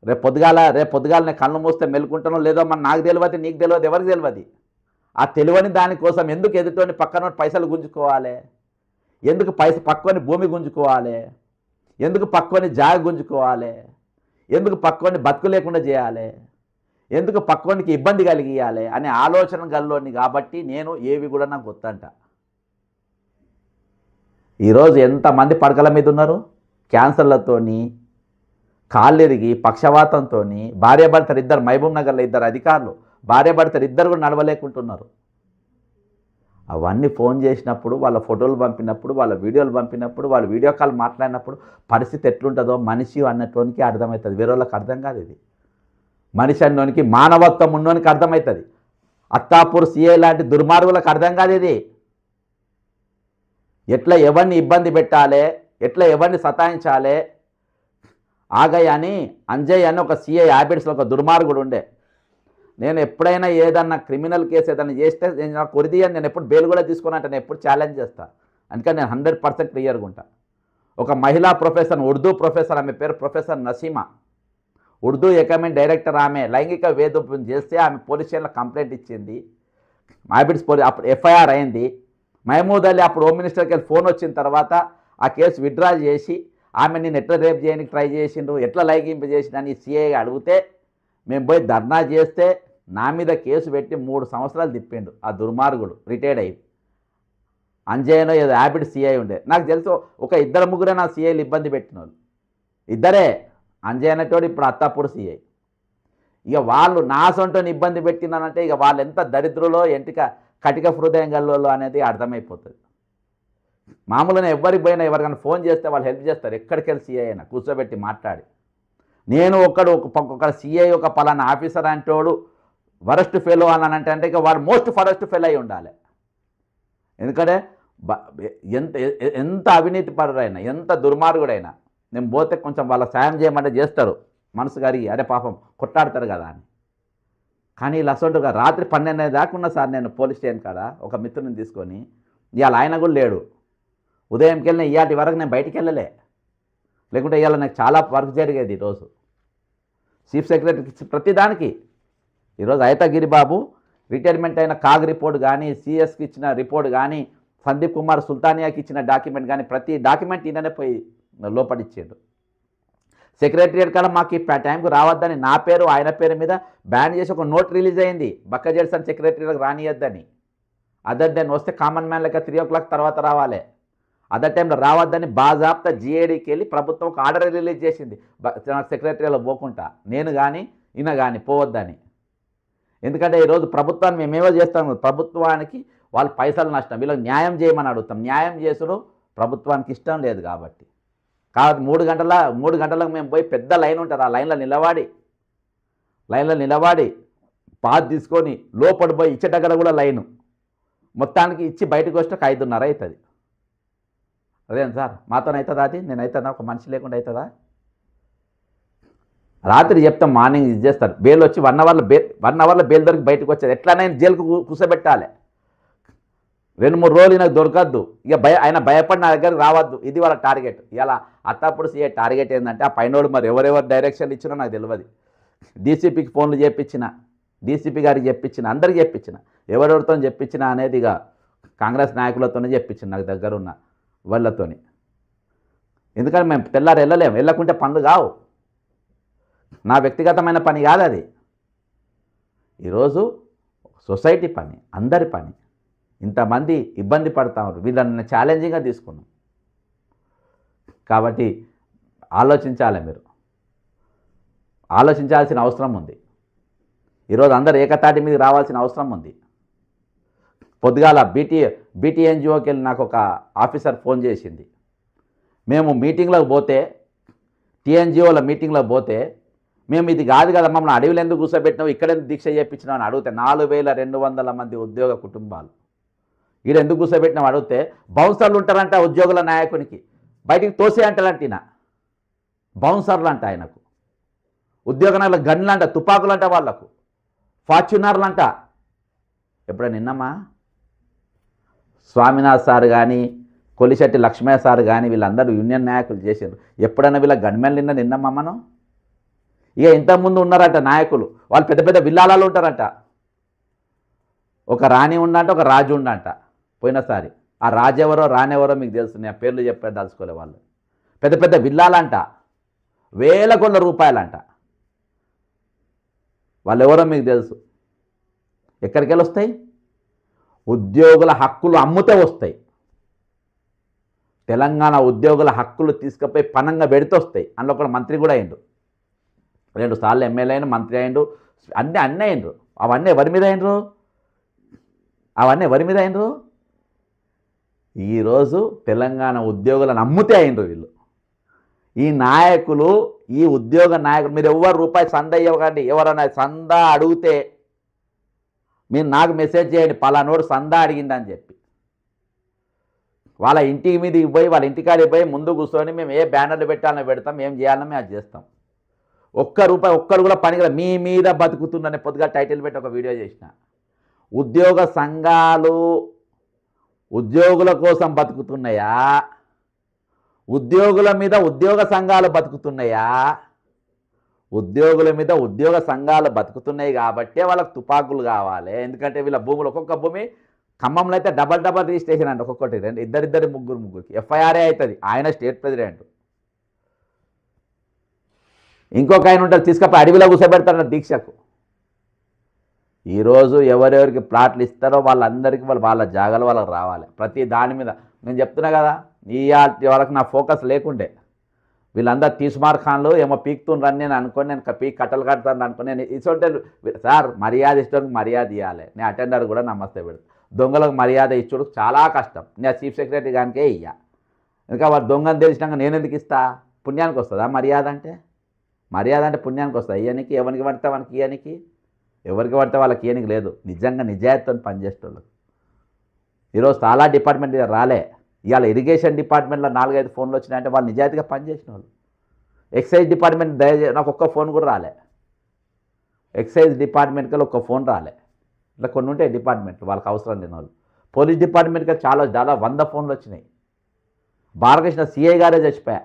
రేపు పొద్దుగాల నేను కళ్ళు మూస్తే మెలుకుంటానో లేదో మన నాకు తెలియదు, నీకు తెలియదు, ఎవరికి తెలియదు. ఆ తెలియని దానికోసం ఎందుకు ఎదుటోని పక్కన పైసలు గుంజుకోవాలి? ఎందుకు పక్కని భూమి గుంజుకోవాలి? ఎందుకు పక్కని జాగ గుంజుకోవాలి? ఎందుకు పక్కని బతుకు లేకుండా చేయాలి? ఎందుకు పక్కనికి ఇబ్బంది కలిగియాలి అనే ఆలోచన గల్లోని కాబట్టి నేను ఏవి కూడా నాకు గుర్తంట. ఈరోజు ఎంతమంది పడకల మీద ఉన్నారు? క్యాన్సర్లతోని, కాళ్ళెరిగి, పక్షవాతంతో, భార్యాభర్తలు ఇద్దరు, మహబూబ్ నగర్లో ఇద్దరు అధికారులు భార్యాభర్తలు ఇద్దరు కూడా నడవలేకుంటున్నారు. అవన్నీ ఫోన్ చేసినప్పుడు, వాళ్ళ ఫోటోలు పంపినప్పుడు, వాళ్ళ వీడియోలు పంపినప్పుడు, వాళ్ళు వీడియో కాల్ మాట్లాడినప్పుడు పరిస్థితి ఎట్లుంటుందో మనిషి అన్నటువంటి అర్థమవుతుంది. వేరే వాళ్ళకి అర్థం కాదు. ఇది మనిషి అన్నోనికి, మానవత్వం ఉన్నోనికి అర్థమవుతుంది. అత్తాపూర్ సిఐ లాంటి దుర్మార్గులకు అర్థం కాదు ఇది. ఎట్లా ఎవరిని ఇబ్బంది పెట్టాలి, ఎట్లా ఎవరిని సతాయించాలి. ఆగయ్య అని, అంజయ్ అని ఒక సిఐ హ్యాబిట్స్లో ఒక దుర్మార్గుడు ఉండే. నేను ఎప్పుడైనా ఏదన్నా క్రిమినల్ కేసు ఏదైనా చేస్తే నాకు కొరిది అని నేను ఎప్పుడు బెయిల్ కూడా తీసుకున్నట్టు నేను ఎప్పుడు ఛాలెంజ్ చేస్తాను. అందుకని నేను 100% క్లియర్గా ఉంటా. ఒక మహిళా ప్రొఫెసర్, ఉర్దూ ప్రొఫెసర్, ఆమె పేరు professor Naseema, Urdu academy director. ఆమె లైంగిక వేధింపు చేస్తే ఆమె పోలీస్ స్టేషన్లో కంప్లైంట్ ఇచ్చింది. హ్యాబిట్స్ అప్పుడు ఎఫ్ఐఆర్ అయింది. మహమూద్ అలీ అప్పుడు హోమ్ మినిస్టర్కి వెళ్ళి ఫోన్ వచ్చిన తర్వాత ఆ కేసు విత్డ్రా చేసి ఆమె నేను ఎట్లా రేప్ చేయడానికి ట్రై చేసిండు, ఎట్లా లైంగింపు చేసిండని సిఐ అడిగితే మేము పోయి ధర్నా చేస్తే నా మీద కేసు పెట్టి 3 సంవత్సరాలు తిప్పిండు ఆ దుర్మార్గుడు. రిటైర్డ్ అయ్యి అంజయ్యనో ఏదో హ్యాబిట్ సిఐ ఉండే. నాకు తెలుసు ఒక 2-3 నా సిఐలు ఇబ్బంది పెట్టిన వాళ్ళు ఇద్దరే. అంజయ్ అనేటోడు ఇప్పుడు అత్తాపూర్ సిఐ. ఇక వాళ్ళు నా సొంటని ఇబ్బంది పెట్టినానంటే ఇక వాళ్ళు ఎంత దరిద్రులో, కటిక హృదయం గల్లో అనేది అర్థమైపోతుంది. మామూలుగా ఎవరికి పోయినా ఎవరికైనా ఫోన్ చేస్తే వాళ్ళు హెల్ప్ చేస్తారు. ఎక్కడికి వెళ్ళి సిఐ అయినా కూర్చోబెట్టి మాట్లాడి, నేను ఒక సిఐ ఒక పలానా ఆఫీసర్ అంటోడు వరస్ట్ ఫెయిల్ అని అంటే ఇక వాడు మోస్ట్ ఫరెస్ట్ ఫెయిల్ అయి ఉండాలి. ఎందుకంటే ఎంత అవినీతి పరుడైనా, ఎంత దుర్మార్గుడైనా నేను పోతే కొంచెం వాళ్ళ సాయం చేయమంటే చేస్తారు, మనసు కరిగి అరే పాపం కొట్లాడతారు కదా అని. కానీ ఇలా అసలుగా రాత్రి 12 దాకా ఉన్నా సార్ నేను పోలీస్ స్టేషన్ కాడ ఒక మిత్రుని తీసుకొని. ఇవాళ ఆయన కూడా లేడు. ఉదయంకి వెళ్ళిన ఇవాటి వరకు నేను బయటికి వెళ్ళలే, లేకుంటే ఇవాళ నాకు చాలా వర్క్ జరిగేది. ఈరోజు చీఫ్ సెక్రటరీకి ప్రతిదానికి ఈరోజు అయితగిరి బాబు రిటైర్మెంట్ అయిన కాగ్ రిపోర్ట్ కానీ, సిఎస్కి ఇచ్చిన రిపోర్ట్ కానీ, సందీప్ కుమార్ సుల్తానియాకి ఇచ్చిన డాక్యుమెంట్ కానీ ప్రతి డాక్యుమెంట్ ఈయననే పోయి లోపడిచ్చాడు. సెక్రటరియట్ కాడ మాకు ఈ టైంకు రావద్దని నా పేరు ఆయన పేరు మీద బ్యాన్ చేసి ఒక నోట్ రిలీజ్ అయింది, బక్క జెడ్సన్ సెక్రటరీలకు రానియద్దని. అదర్ దెన్ వస్తే కామన్ మ్యాన్ లెక్క 3 o'clock తర్వాత రావాలి. అదర్ టైంలో రావద్దని బాజాబ్తా జిఏడీకి వెళ్ళి ప్రభుత్వం ఒక ఆర్డర్ రిలీజ్ చేసింది, సెక్రటరీలో పోకుండా నేను కానీ ఈయన కానీ పోవద్దని. ఎందుకంటే ఈరోజు ప్రభుత్వాన్ని మేమేమో చేస్తాము, ప్రభుత్వానికి వాళ్ళు పైసలు నష్టం, వీళ్ళకి న్యాయం చేయమని అడుగుతాం. న్యాయం చేసుడు ప్రభుత్వానికి ఇష్టం లేదు కాబట్టి 3 గంటలకు మేము పోయి పెద్ద లైన్ ఉంటుంది, ఆ లైన్లో నిలబడి పాస్ తీసుకొని లోపడి పోయి ఇచ్చేటక్కడ కూడా లైను మొత్తానికి ఇచ్చి బయటకు వస్తే 5:30 అవుతుంది. అదేం సార్ మాతోనవుతుందా? అది నేను అవుతుందా? ఒక మనిషి లేకుండా అవుతుందా? రాత్రి చెప్తాం, మార్నింగ్ ఇది చేస్తారు. బెయిల్ వచ్చి 1 అవర్లో బెయిల్ దొరికి బయటకు వచ్చేది. ఎట్లనైనా జైలుకు కూర్చోబెట్టాలి. 2-3 రోజులు నాకు దొరకద్దు. ఇక ఆయన భయపడి నా దగ్గరికి రావద్దు. ఇది వాళ్ళ టార్గెట్. ఇలా అత్తప్పుడు సీఏ టార్గెట్ ఏంటంటే ఆ పైనోడు మరి ఎవరెవరు డైరెక్షన్ ఇచ్చినా నాకు తెలియదు. డీసీపీకి ఫోన్లు చేయించిన, డీసీపీ గారికి చెప్పించిన, అందరికి చెప్పించిన, ఎవరెవరితో చెప్పించిన అనేది ఇక కాంగ్రెస్ నాయకులతోనే చెప్పించిన నాకు దగ్గర ఉన్న వాళ్ళతోని. ఎందుకంటే మేము తెల్లారు వెళ్ళలేము, వెళ్ళకుంటే పనులు కావు. నా వ్యక్తిగతమైన పని కాదు అది. ఈరోజు సొసైటీ పని, అందరి పని. ఇంతమంది ఇబ్బంది పడతా ఉన్నారు, వీళ్ళని ఛాలెంజింగ్గా తీసుకున్నాం. కాబట్టి ఆలోచించాలి, మీరు ఆలోచించాల్సిన అవసరం ఉంది. ఈరోజు అందరు ఏకతాటి మీద రావాల్సిన అవసరం ఉంది. పొద్దుగాల బీటీఎన్జిఓకి వెళ్ళి నాకు ఒక ఆఫీసర్ ఫోన్ చేసింది. మేము మీటింగ్లోకి పోతే, టీఎన్జిఓల మీటింగ్లోకి పోతే, మేము ఇది కాదు కదా మమ్మల్ని అడవిలో ఎందుకు కూర్చోబెట్టినావు, ఇక్కడ ఎందుకు దీక్ష చేయించినావు అని అడిగితే 4200 మంది ఉద్యోగ కుటుంబాలు ఈడ ఎందుకు కూర్చోబెట్టినావు అడిగితే, బౌన్సర్లు ఉంటారంట ఉద్యోగుల నాయకునికి, బయటికి తోసే అంటారంట. ఈయన బౌన్సర్లు అంట, ఆయనకు ఉద్యోగనాల గన్లు అంట, తుపాకులు అంట, వాళ్లకు ఫార్చ్యూనర్లు అంట. ఎప్పుడైనా నిన్నమ్మా స్వామినాథ్ సార్ కానీ కొలిశెట్టి లక్ష్మయ్య సార్ కానీ వీళ్ళందరూ యూనియన్ నాయకులు చేశారు. ఎప్పుడైనా వీళ్ళ గన్మెన్లు నిన్నమ్మా మనం? ఇక ఇంతకుముందు ఉన్నారట నాయకులు, వాళ్ళు పెద్ద పెద్ద విల్లాలలో ఉంటారట. ఒక రాణి ఉండంట, ఒక రాజు ఉండంట పోయినసారి. ఆ రాజు ఎవరో రాణెవరో మీకు తెలుసు, నేను పేర్లు చెప్పాను దాచుకోలే. వాళ్ళు పెద్ద పెద్ద విల్లాలంట, వేల కోట్ల రూపాయలంట. వాళ్ళు ఎవరో మీకు తెలుసు. ఎక్కడికి వెళ్ళి వస్తాయి? ఉద్యోగుల హక్కులు అమ్ముతే వస్తాయి. తెలంగాణ ఉద్యోగుల హక్కులు తీసుకుపోయి పనంగా పెడితే వస్తాయి. అందులో ఒక మంత్రి కూడా అయిండు, 2 సార్లు ఎమ్మెల్యే అయిన మంత్రి అయిండు, అన్నీ అయిండ్రు. అవన్నీ ఎవరి మీద అయినరు? ఈరోజు తెలంగాణ ఉద్యోగులను అమ్ముతే అయినరు వీళ్ళు. ఈ నాయకులు, ఈ ఉద్యోగ నాయకులు, మీరు ఎవరు రూపాయి సందా ఇవ్వకండి. ఎవరైనా సందా అడిగితే మీరు నాకు మెసేజ్ చేయండి, పలానోడు సందా అడిగిందని చెప్పి. వాళ్ళ ఇంటికి మీదకి పోయి, వాళ్ళ ఇంటికాడికి పోయి ముందు కూర్చొని మేము ఏ బ్యానర్లు పెట్టాలని పెడతాం, ఏం చేయాలని మేము అది చేస్తాం. ఒక్కరు కూడా పనికిరా. మీ మీద బతుకుతుందని పొద్దుగా టైటిల్ పెట్టి ఒక వీడియో చేసిన. ఉద్యోగ సంఘాలు ఉద్యోగుల కోసం బతుకుతున్నాయా? ఉద్యోగుల మీద ఉద్యోగ సంఘాలు బతుకుతున్నాయా? ఉద్యోగుల మీద ఉద్యోగ సంఘాలు బతుకుతున్నాయి కాబట్టే వాళ్ళకి తుపాకులు కావాలి. ఎందుకంటే వీళ్ళ భూములు, ఒక్కొక్క భూమి ఖమ్మంలో అయితే డబల్ రిజిస్ట్రేషన్ అండి. ఒక్కొక్కటి ఇద్దరిద్దరు ముగ్గురికి ఎఫ్ఐఆర్ఏ అవుతుంది. ఆయన స్టేట్ ప్రెసిడెంట్. ఇంకొక ఆయన ఉంటారు, తీసుకపోయి అడవిలో కూర్చోబెడతారు దీక్షకు. ఈరోజు ఎవరెవరికి ప్లాట్లు ఇస్తారో వాళ్ళందరికీ వాళ్ళ జాగాలు వాళ్ళకి రావాలి. ప్రతి దాని మీద నేను చెప్తున్నా కదా, వాళ్ళకి నా ఫోకస్ లేకుండే. వీళ్ళందరూ తీస్మార్ ఖాన్లు ఏమో పీక్తుండ్రని నేను అనుకోని, నేను పీక్ కట్టలు కడతాను అనుకుని, నేను ఇసొంటే సార్ మర్యాద ఇష్టం మర్యాద ఇవ్వాలి. నేను అటెండర్ కూడా నమస్తే పెడతాను. దొంగలకు మర్యాద ఇచ్చుడు చాలా కష్టం. నేను చీఫ్ సెక్రటరీ గానికే ఇయ్యా. ఇంకా వాడు దొంగని తెలిసినాక నేను ఎందుకు ఇస్తా? పుణ్యానికి వస్తుందా మర్యాద అంటే? మర్యాద అంటే పుణ్యానికి వస్తుంది. ఇయ్యనికి ఎవరికి పడితే మనకి ఇయ్యనికి, ఎవరికి పడితే వాళ్ళకి ఇయ్యనికి లేదు. నిజంగా నిజాయితీతో పనిచేసేటోళ్ళకి ఈరోజు చాలా డిపార్ట్మెంట్ రాలే. ఇవాళ ఇరిగేషన్ డిపార్ట్మెంట్లో 4-5 ఫోన్లు వచ్చినాయంటే వాళ్ళు నిజాయితీగా పనిచేసిన వాళ్ళు. ఎక్సైజ్ డిపార్ట్మెంట్ నాకు ఒక్క ఫోన్ కూడా రాలే. ఎక్సైజ్ డిపార్ట్మెంట్కి ఒక్క ఫోన్ రాలే. ఇట్లా కొన్ని ఉంటాయి డిపార్ట్మెంట్లు వాళ్ళకి అవసరం లేని వాళ్ళు. పోలీస్ డిపార్ట్మెంట్కి చాలా 100 ఫోన్లు వచ్చినాయి. బాలకృష్ణ సిఐ గారే చచ్చిపోయా,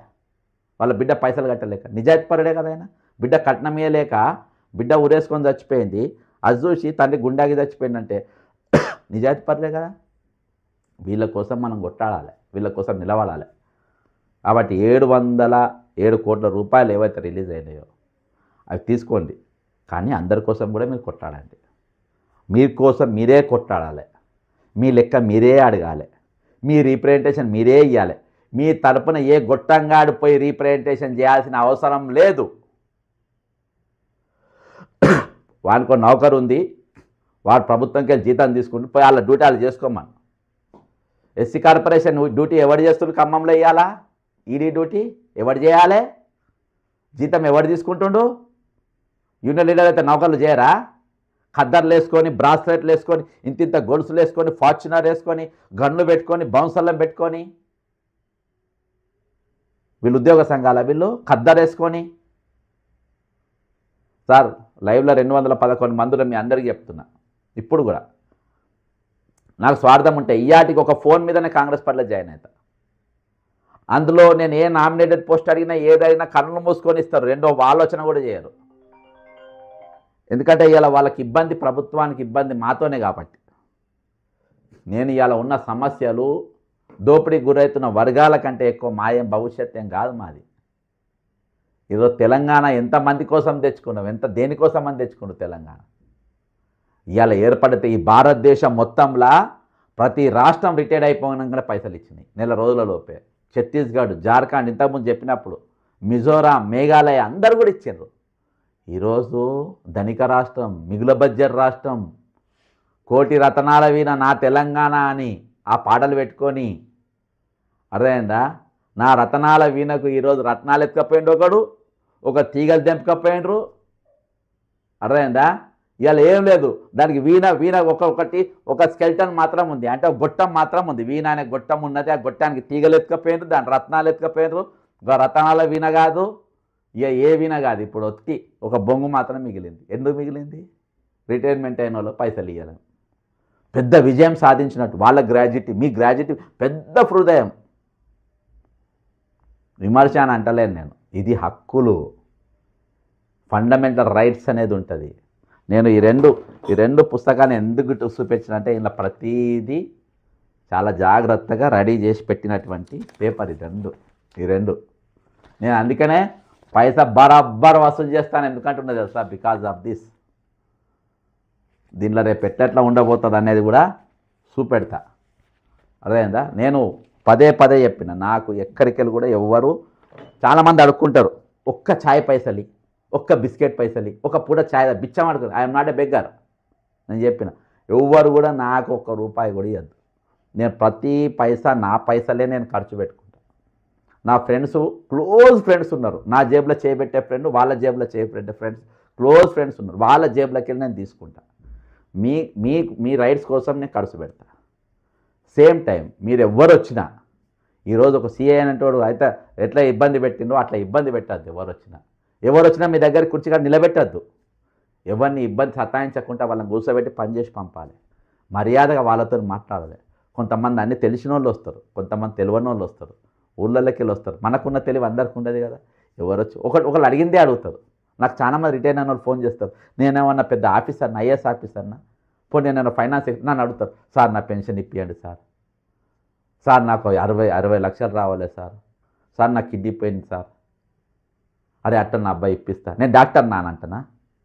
వాళ్ళ బిడ్డ పైసలు కట్టలేక. నిజాయితీ పరుడే కదా ఆయన. బిడ్డ కట్నం ఇయ్యలేక బిడ్డ ఉరేసుకొని చచ్చిపోయింది. అది చూసి తండ్రి గుండాకి చచ్చిపోయిందంటే నిజాయితీ పరుడే కదా. వీళ్ళ కోసం మనం కొట్టాడాలి, వీళ్ళ కోసం నిలబడాలి. కాబట్టి 707 కోట్ల రూపాయలు ఏవైతే రిలీజ్ అయినాయో అవి తీసుకోండి. కానీ అందరి కోసం కూడా మీరు కొట్టాడండి. మీ కోసం మీరే కొట్టాడాలి. మీ లెక్క మీరే అడగాలి. మీ రీప్రజెంటేషన్ మీరే ఇవ్వాలి. మీ తరపున ఏ గొట్టంగాడు పోయి రీప్రజెంటేషన్ చేయాల్సిన అవసరం లేదు. వానికి నౌకరు ఉంది, వాడు ప్రభుత్వంకి జీతం తీసుకుంటూ పోయి వాళ్ళ డ్యూటీ వాళ్ళు చేసుకోమని. ఎస్సీ కార్పొరేషన్ డ్యూటీ ఎవరు చేస్తుండ్రు? ఖమ్మంలో ఇవ్వాలా? ఈడీ డ్యూటీ ఎవరు చేయాలి? జీతం ఎవరు తీసుకుంటుండు? యూనియన్ లీడర్ అయితే నౌకర్లు చేయరా? ఖద్దర్లు వేసుకొని, బ్రాస్లెట్లు వేసుకొని, ఇంత గొలుసులు వేసుకొని, ఫార్చునర్ వేసుకొని, గన్లు పెట్టుకొని, బౌన్సర్లను పెట్టుకొని, వీళ్ళు ఉద్యోగ సంఘాల వీళ్ళు ఖద్దరు వేసుకొని. సార్ లైవ్లో 211 మందిలో మీ అందరికీ చెప్తున్నా, ఇప్పుడు కూడా నాకు స్వార్థం ఉంటే ఇయాటికి ఒక ఫోన్ మీదనే కాంగ్రెస్ పార్టీలో జాయిన్ అవుతా. అందులో నేను ఏ నామినేటెడ్ పోస్ట్ అడిగినా ఏదైనా కన్నులు మూసుకొని ఇస్తారు. రెండో ఆలోచన కూడా చేయరు. ఎందుకంటే ఇవాళ వాళ్ళకి ఇబ్బంది, ప్రభుత్వానికి ఇబ్బంది మాతోనే. కాబట్టి నేను ఇవాళ ఉన్న సమస్యలు, దోపిడీకి గురవుతున్న వర్గాల కంటే ఎక్కువ మాయం భవిష్యత్తు కాదు మాది. ఈరోజు తెలంగాణ ఎంతమంది కోసం తెచ్చుకున్నాం, దేనికోసం అని తెచ్చుకున్నాం తెలంగాణ. ఇవాళ ఏర్పడితే ఈ భారతదేశం మొత్తంలో ప్రతి రాష్ట్రం రిటైర్డ్ అయిపోయినాక పైసలు ఇచ్చినాయి నెల రోజుల లోపే. ఛత్తీస్గఢ్, జార్ఖండ్, ఇంతకుముందు చెప్పినప్పుడు మిజోరాం, మేఘాలయ అందరూ కూడా ఇచ్చారు. ఈరోజు ధనిక రాష్ట్రం, మిగుల బడ్జెట్ రాష్ట్రం, కోటి రతనాల వీణ నా తెలంగాణ అని ఆ పాటలు పెట్టుకొని, అర్థమైందా? నా రతనాల వీణకు ఈరోజు రత్నాలు ఎత్తుకపోయిండు ఒకడు, ఒక తీగలు తెంపుకపోయిండ్రు. అర్థమైందా? ఇవాళ ఏం లేదు, దానికి వీణ ఒక స్కెల్టన్ మాత్రం ఉంది, అంటే ఒక గొట్టం మాత్రం ఉంది. వీణ అనే గొట్టం ఉన్నది, ఆ గొట్టానికి తీగలు ఎత్తుకపోయిండ్రు, దాని రత్నాలు ఎత్తుకపోయిండ్రు. రతనాల వీణ కాదు, ఇక ఏ వీణ కాదు. ఇప్పుడు వచ్చి ఒక బొంగు మాత్రం మిగిలింది. ఎందుకు మిగిలింది? రిటైర్మెంట్ అయిన వాళ్ళు పైసలు ఇవ్వలేం. పెద్ద విజయం సాధించినట్టు వాళ్ళ గ్రాడ్యుయేట్, మీ గ్రాడ్యుయేట్ పెద్ద హృదయం. విమర్శ అని అంటలేను నేను. ఇది హక్కులు, ఫండమెంటల్ రైట్స్ అనేది ఉంటుంది. నేను ఈ రెండు పుస్తకాన్ని ఎందుకు చూపించినంటే ఇలా ప్రతీది చాలా జాగ్రత్తగా రెడీ చేసి పెట్టినటువంటి పేపర్ ఈ రెండు. నేను అందుకనే పైసా బరాబర్ వసూలు చేస్తాను. ఎందుకంటున్నది తెలుసా? Because of this. దీనిలో రేపు ఎట్లా ఉండబోతుంది అనేది కూడా చూపెడతా. అర్థమైందా? నేను పదే చెప్పిన, నాకు ఎక్కడికెళ్ళి కూడా ఎవ్వరు చాలామంది అడుక్కుంటారు, ఒక్క ఛాయ్ పైసలి, ఒక్క బిస్కెట్ పైసలి, ఒక పూట ఛాయ్ బిచ్చం అడుగుతారు. I'm not a beggar. నేను చెప్పిన ఎవ్వరు కూడా నాకు ఒక్క రూపాయి కూడా ఇవ్వద్దు. నేను ప్రతి పైసా నా పైసలే నేను ఖర్చు పెట్టుకుంటాను. నా ఫ్రెండ్స్, క్లోజ్ ఫ్రెండ్స్ ఉన్నారు, నా జేబులో చేయబెట్టే ఫ్రెండ్, వాళ్ళ జేబులో చేయబెట్టే ఫ్రెండ్స్, క్లోజ్ ఫ్రెండ్స్ ఉన్నారు, వాళ్ళ జేబులోకి వెళ్ళి నేను తీసుకుంటా. మీ రైట్స్ కోసం నేను ఖర్చు పెడతా. సేమ్ టైం మీరు ఎవ్వరు వచ్చినా, ఈరోజు ఒక సీఏ అనేటోడు అయితే ఎట్లా ఇబ్బంది పెట్టిండో అట్లా ఇబ్బంది పెట్టద్దు. ఎవరు వచ్చినా మీ దగ్గర కుర్చీగా నిలబెట్టద్దు. ఎవరిని ఇబ్బంది సతాయించకుండా వాళ్ళని కూర్చోబెట్టి పనిచేసి పంపాలి. మర్యాదగా వాళ్ళతో మాట్లాడాలి. కొంతమంది అన్నీ తెలిసిన వాళ్ళు వస్తారు, కొంతమంది తెలియని వాళ్ళు వస్తారు, ఊళ్ళలోకి వెళ్ళి వస్తారు. మనకున్న తెలివి అందరికీ ఉండదు కదా. ఎవరు వచ్చి ఒకళ్ళు అడిగిందే అడుగుతారు. నాకు చాలామంది రిటైర్ అయిన వాళ్ళు ఫోన్ చేస్తారు, నేనేమన్నా పెద్ద ఆఫీసర్నా, ఐఏఎస్ ఆఫీసర్నా, పోనీ నేను ఫైనాన్స్ నన్ను అడుగుతారు, సార్ నా పెన్షన్ ఇప్పియండి సార్ నాకు 60 లక్షలు రావాలి సార్ నాకు కిడ్నీ పోయింది సార్. అరే అట్ట నా అబ్బాయి ఇప్పిస్తా. నేను డాక్టర్ నానంటనా?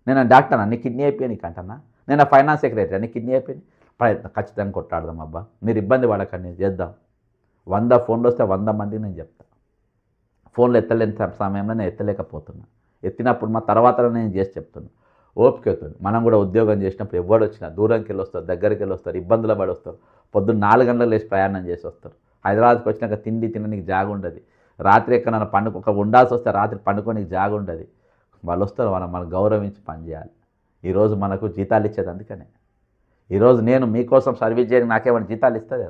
నేను డాక్టర్ నీ కిడ్నీ అయిపోయి నీకు అంటనా? నేను ఫైనాన్స్ సెక్రటరీ నీ కిడ్నీ అయిపోయింది. ప్రయత్నం ఖచ్చితంగా కొట్టాడదాం అబ్బా, మీరు ఇబ్బంది పడకండి, చేద్దాం. 100 ఫోన్లు వస్తే 100 మందికి నేను చెప్తా. ఫోన్లు ఎత్తలేని సమయంలో నేను ఎత్తలేకపోతున్నా, ఎత్తినప్పుడు మా తర్వాత నేను చేసి చెప్తున్నా. ఓపిక అవుతుంది. మనం కూడా ఉద్యోగం చేసినప్పుడు ఎవరు వచ్చినా దూరంకి వెళ్ళి వస్తారు, దగ్గరికి వెళ్ళి వస్తారు, ఇబ్బందులు పడి వస్తారు. పొద్దున్న 4 గంటలకు లేచి ప్రయాణం చేసి వస్తారు. హైదరాబాద్కి వచ్చినాక తినడానికి జాగ ఉండదు. రాత్రి ఎక్కడైనా ఒక ఉండాల్సి వస్తే రాత్రి పండుకోనికి జాగ ఉండదు. వాళ్ళు వస్తారు, మనం గౌరవించి పనిచేయాలి. ఈరోజు మనకు జీతాలు ఇచ్చేది అందుకనే. ఈరోజు నేను మీకోసం సర్వీస్ చేయడానికి నాకేమైనా జీతాలు ఇస్తుంది?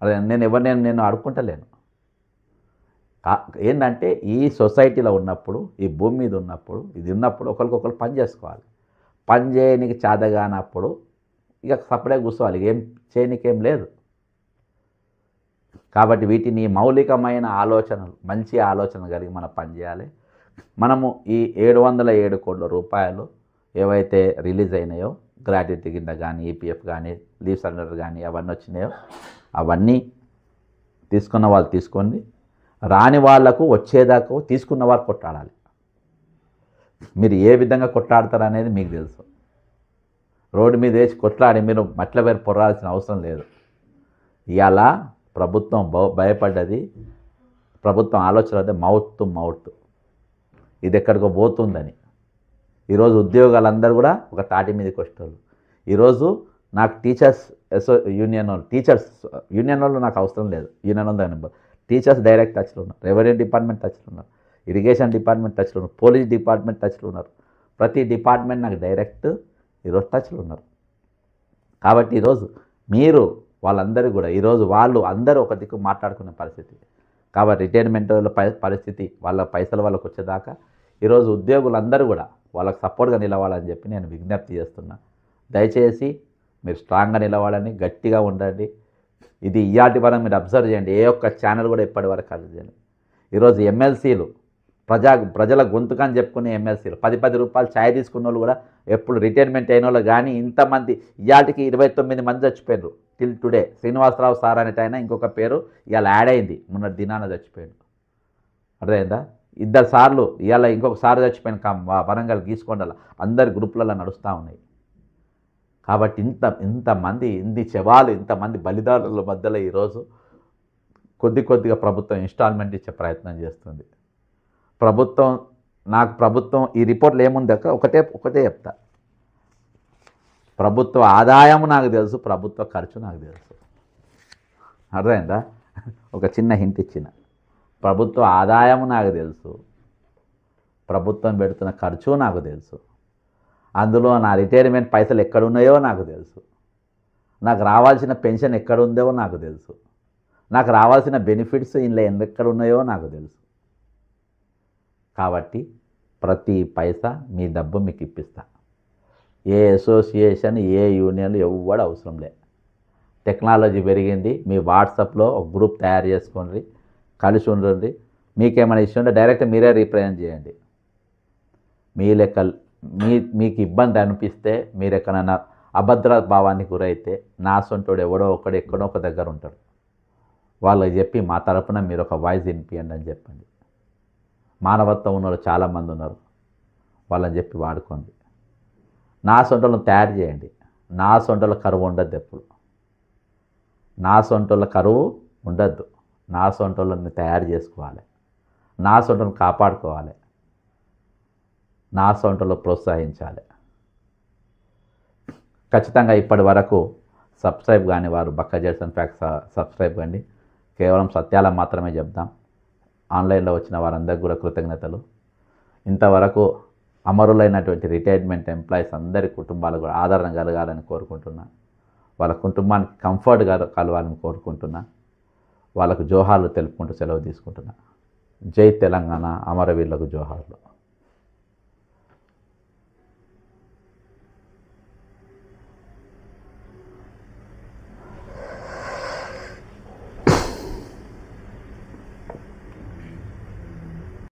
అదే నేను అడుక్కుంటలేను. ఏంటంటే ఈ సొసైటీలో ఉన్నప్పుడు, ఈ భూమి మీద ఉన్నప్పుడు, ఇది ఉన్నప్పుడు ఒకరికొకరు పని చేసుకోవాలి. పని చేయనికి చేతగానప్పుడు ఇక సపరేట్ కూర్చోవాలి, ఏం చేయనికేం లేదు. కాబట్టి వీటిని మౌలికమైన ఆలోచనలు, మంచి ఆలోచనలు కలిగి మనం పనిచేయాలి. మనము ఈ 707 కోట్ల రూపాయలు ఏవైతే రిలీజ్ అయినాయో, గ్రాట్యుటీ కింద కానీ, ఈపీఎఫ్ కానీ, లీవ్ సరెండర్ కానీ అవన్నీ వచ్చినాయో అవన్నీ తీసుకున్న వాళ్ళు తీసుకోండి. రాని వాళ్లకు వచ్చేదాకా తీసుకున్న వాళ్ళు కొట్లాడాలి. మీరు ఏ విధంగా కొట్లాడతారు అనేది మీకు తెలుసు. రోడ్డు మీద వేసి కొట్లాడి మీరు మట్ల పేరు పొరాల్సిన అవసరం లేదు. ఇవాళ ప్రభుత్వం భయపడ్డది, ప్రభుత్వం ఆలోచన అయితే మౌత్ టు మౌత్, ఇది ఎక్కడికో పోతుందని. ఈరోజు ఉద్యోగాలందరూ కూడా ఒక తాటి మీదకి వచ్చేవాళ్ళు. ఈరోజు నాకు టీచర్స్ యూనియన్ వాళ్ళు నాకు అవసరం లేదు. యూనియన్ వాళ్ళు టీచర్స్ డైరెక్ట్ టచ్లో ఉన్నారు, రెవెన్యూ డిపార్ట్మెంట్ టచ్లో ఉన్నారు, ఇరిగేషన్ డిపార్ట్మెంట్ టచ్లో ఉన్నారు, పోలీస్ డిపార్ట్మెంట్ టచ్లో ఉన్నారు. ప్రతి డిపార్ట్మెంట్ నాకు డైరెక్ట్ ఈరోజు టచ్లో ఉన్నారు. కాబట్టి ఈరోజు మీరు వాళ్ళందరూ కూడా ఈరోజు వాళ్ళు అందరూ ఒక దిక్కు మాట్లాడుకునే పరిస్థితి. కాబట్టి రిటైర్మెంట్ పరిస్థితి వాళ్ళ పైసలు వాళ్ళకు వచ్చేదాకా ఈరోజు ఉద్యోగులందరూ కూడా వాళ్ళకు సపోర్ట్గా నిలవాలని చెప్పి నేను విజ్ఞప్తి చేస్తున్నా. దయచేసి మీరు స్ట్రాంగ్గా నిలవాలని, గట్టిగా ఉండండి. ఇది ఇయాటి వరకు మీరు అబ్జర్వ్ చేయండి. ఏ ఒక్క ఛానల్ కూడా ఇప్పటి వరకు కలిసేయండి. ఈరోజు ఎమ్మెల్సీలు ప్రజల గొంతుకని చెప్పుకునే ఎమ్మెల్సీలు 10 రూపాయలు ఛాయ్ తీసుకున్న వాళ్ళు కూడా ఎప్పుడు రిటైర్మెంట్ అయిన వాళ్ళు కానీ ఇంతమంది ఇయాటికి 29 మంది చచ్చిపోయారు టిల్ టుడే. శ్రీనివాసరావు సార్ అనేట ఆయన ఇంకొక పేరు ఇవాళ యాడ్ అయింది, మొన్న దినాన చచ్చిపోయాడు. అర్థమైందా? 2 సార్లు ఇవాళ ఇంకొక సార్ చచ్చిపోయిన వరంగల్ గీసుకొండల అందరి గ్రూపులలో నడుస్తూ ఉన్నాయి. కాబట్టి ఇంతమంది శవాలు, ఇంతమంది బలిదారుల మధ్యలో ఈరోజు కొద్దిగా ప్రభుత్వం ఇన్స్టాల్మెంట్ ఇచ్చే ప్రయత్నం చేస్తుంది. ప్రభుత్వం ఈ రిపోర్ట్లో ఏముంది ఒకటే చెప్తా. ప్రభుత్వ ఆదాయము నాకు తెలుసు, ప్రభుత్వ ఖర్చు నాకు తెలుసు. అర్థమైందా? ఒక చిన్న హింట్ ఇచ్చిన. ప్రభుత్వ ఆదాయము నాకు తెలుసు, ప్రభుత్వం పెడుతున్న ఖర్చు నాకు తెలుసు, అందులో నా రిటైర్మెంట్ పైసలు ఎక్కడున్నాయో నాకు తెలుసు, నాకు రావాల్సిన పెన్షన్ ఎక్కడుందో నాకు తెలుసు, నాకు రావాల్సిన బెనిఫిట్స్ ఇంట్లో ఎక్కడున్నాయో నాకు తెలుసు. కాబట్టి ప్రతి పైసా మీ డబ్బు మీకు ఇప్పిస్తా. ఏ అసోసియేషన్, ఏ యూనియన్లు ఎవ్వడు అవసరం లే. టెక్నాలజీ పెరిగింది. మీ వాట్సాప్లో ఒక గ్రూప్ తయారు చేసుకోండి, కలిసి ఉండండి. మీకేమైనా ఇష్యూ ఉంటే డైరెక్ట్ మీరే రీప్రజెంట్ చేయండి. మీ లెక్క మీకు ఇబ్బంది అనిపిస్తే, మీరు ఎక్కడైనా అభద్ర భావానికి గురైతే, నా సొంటోడు ఎవడో ఒకడు ఎక్కడో ఒక దగ్గర ఉంటాడు, వాళ్ళకి చెప్పి మా తరపున మీరు ఒక వాయిస్ వినిపియండి అని చెప్పండి. మానవత్వం ఉన్న వాళ్ళు చాలామంది ఉన్నారు, వాళ్ళని చెప్పి వాడుకోండి. నా సొంటలను తయారు చేయండి. నా సొంటల కరువు ఉండద్దు. ఎప్పుడు నా సొంటల కరువు ఉండద్దు. నా సొంటలను తయారు చేసుకోవాలి. నా సొంటలను కాపాడుకోవాలి. నా సొంటలో ప్రోత్సహించాలి. ఖచ్చితంగా ఇప్పటి వరకు సబ్స్క్రైబ్ కాని వారు బక్క జెడ్సన్ ఫ్యాక్ట్స్ సబ్స్క్రైబ్ కండి. కేవలం సత్యాల మాత్రమే చెప్దాం. ఆన్లైన్లో వచ్చిన వారందరికీ కూడా కృతజ్ఞతలు. ఇంతవరకు అమరులైనటువంటి రిటైర్మెంట్ ఎంప్లాయీస్ అందరి కుటుంబాలు కూడా ఆదరణ కలగాలని కోరుకుంటున్నా. వాళ్ళ కుటుంబానికి కంఫర్ట్గా కలవాలని కోరుకుంటున్నా. వాళ్ళకు జోహార్లు తెలుపుకుంటూ సెలవు తీసుకుంటున్నా. జై తెలంగాణ, అమరవీరులకు జోహార్లు.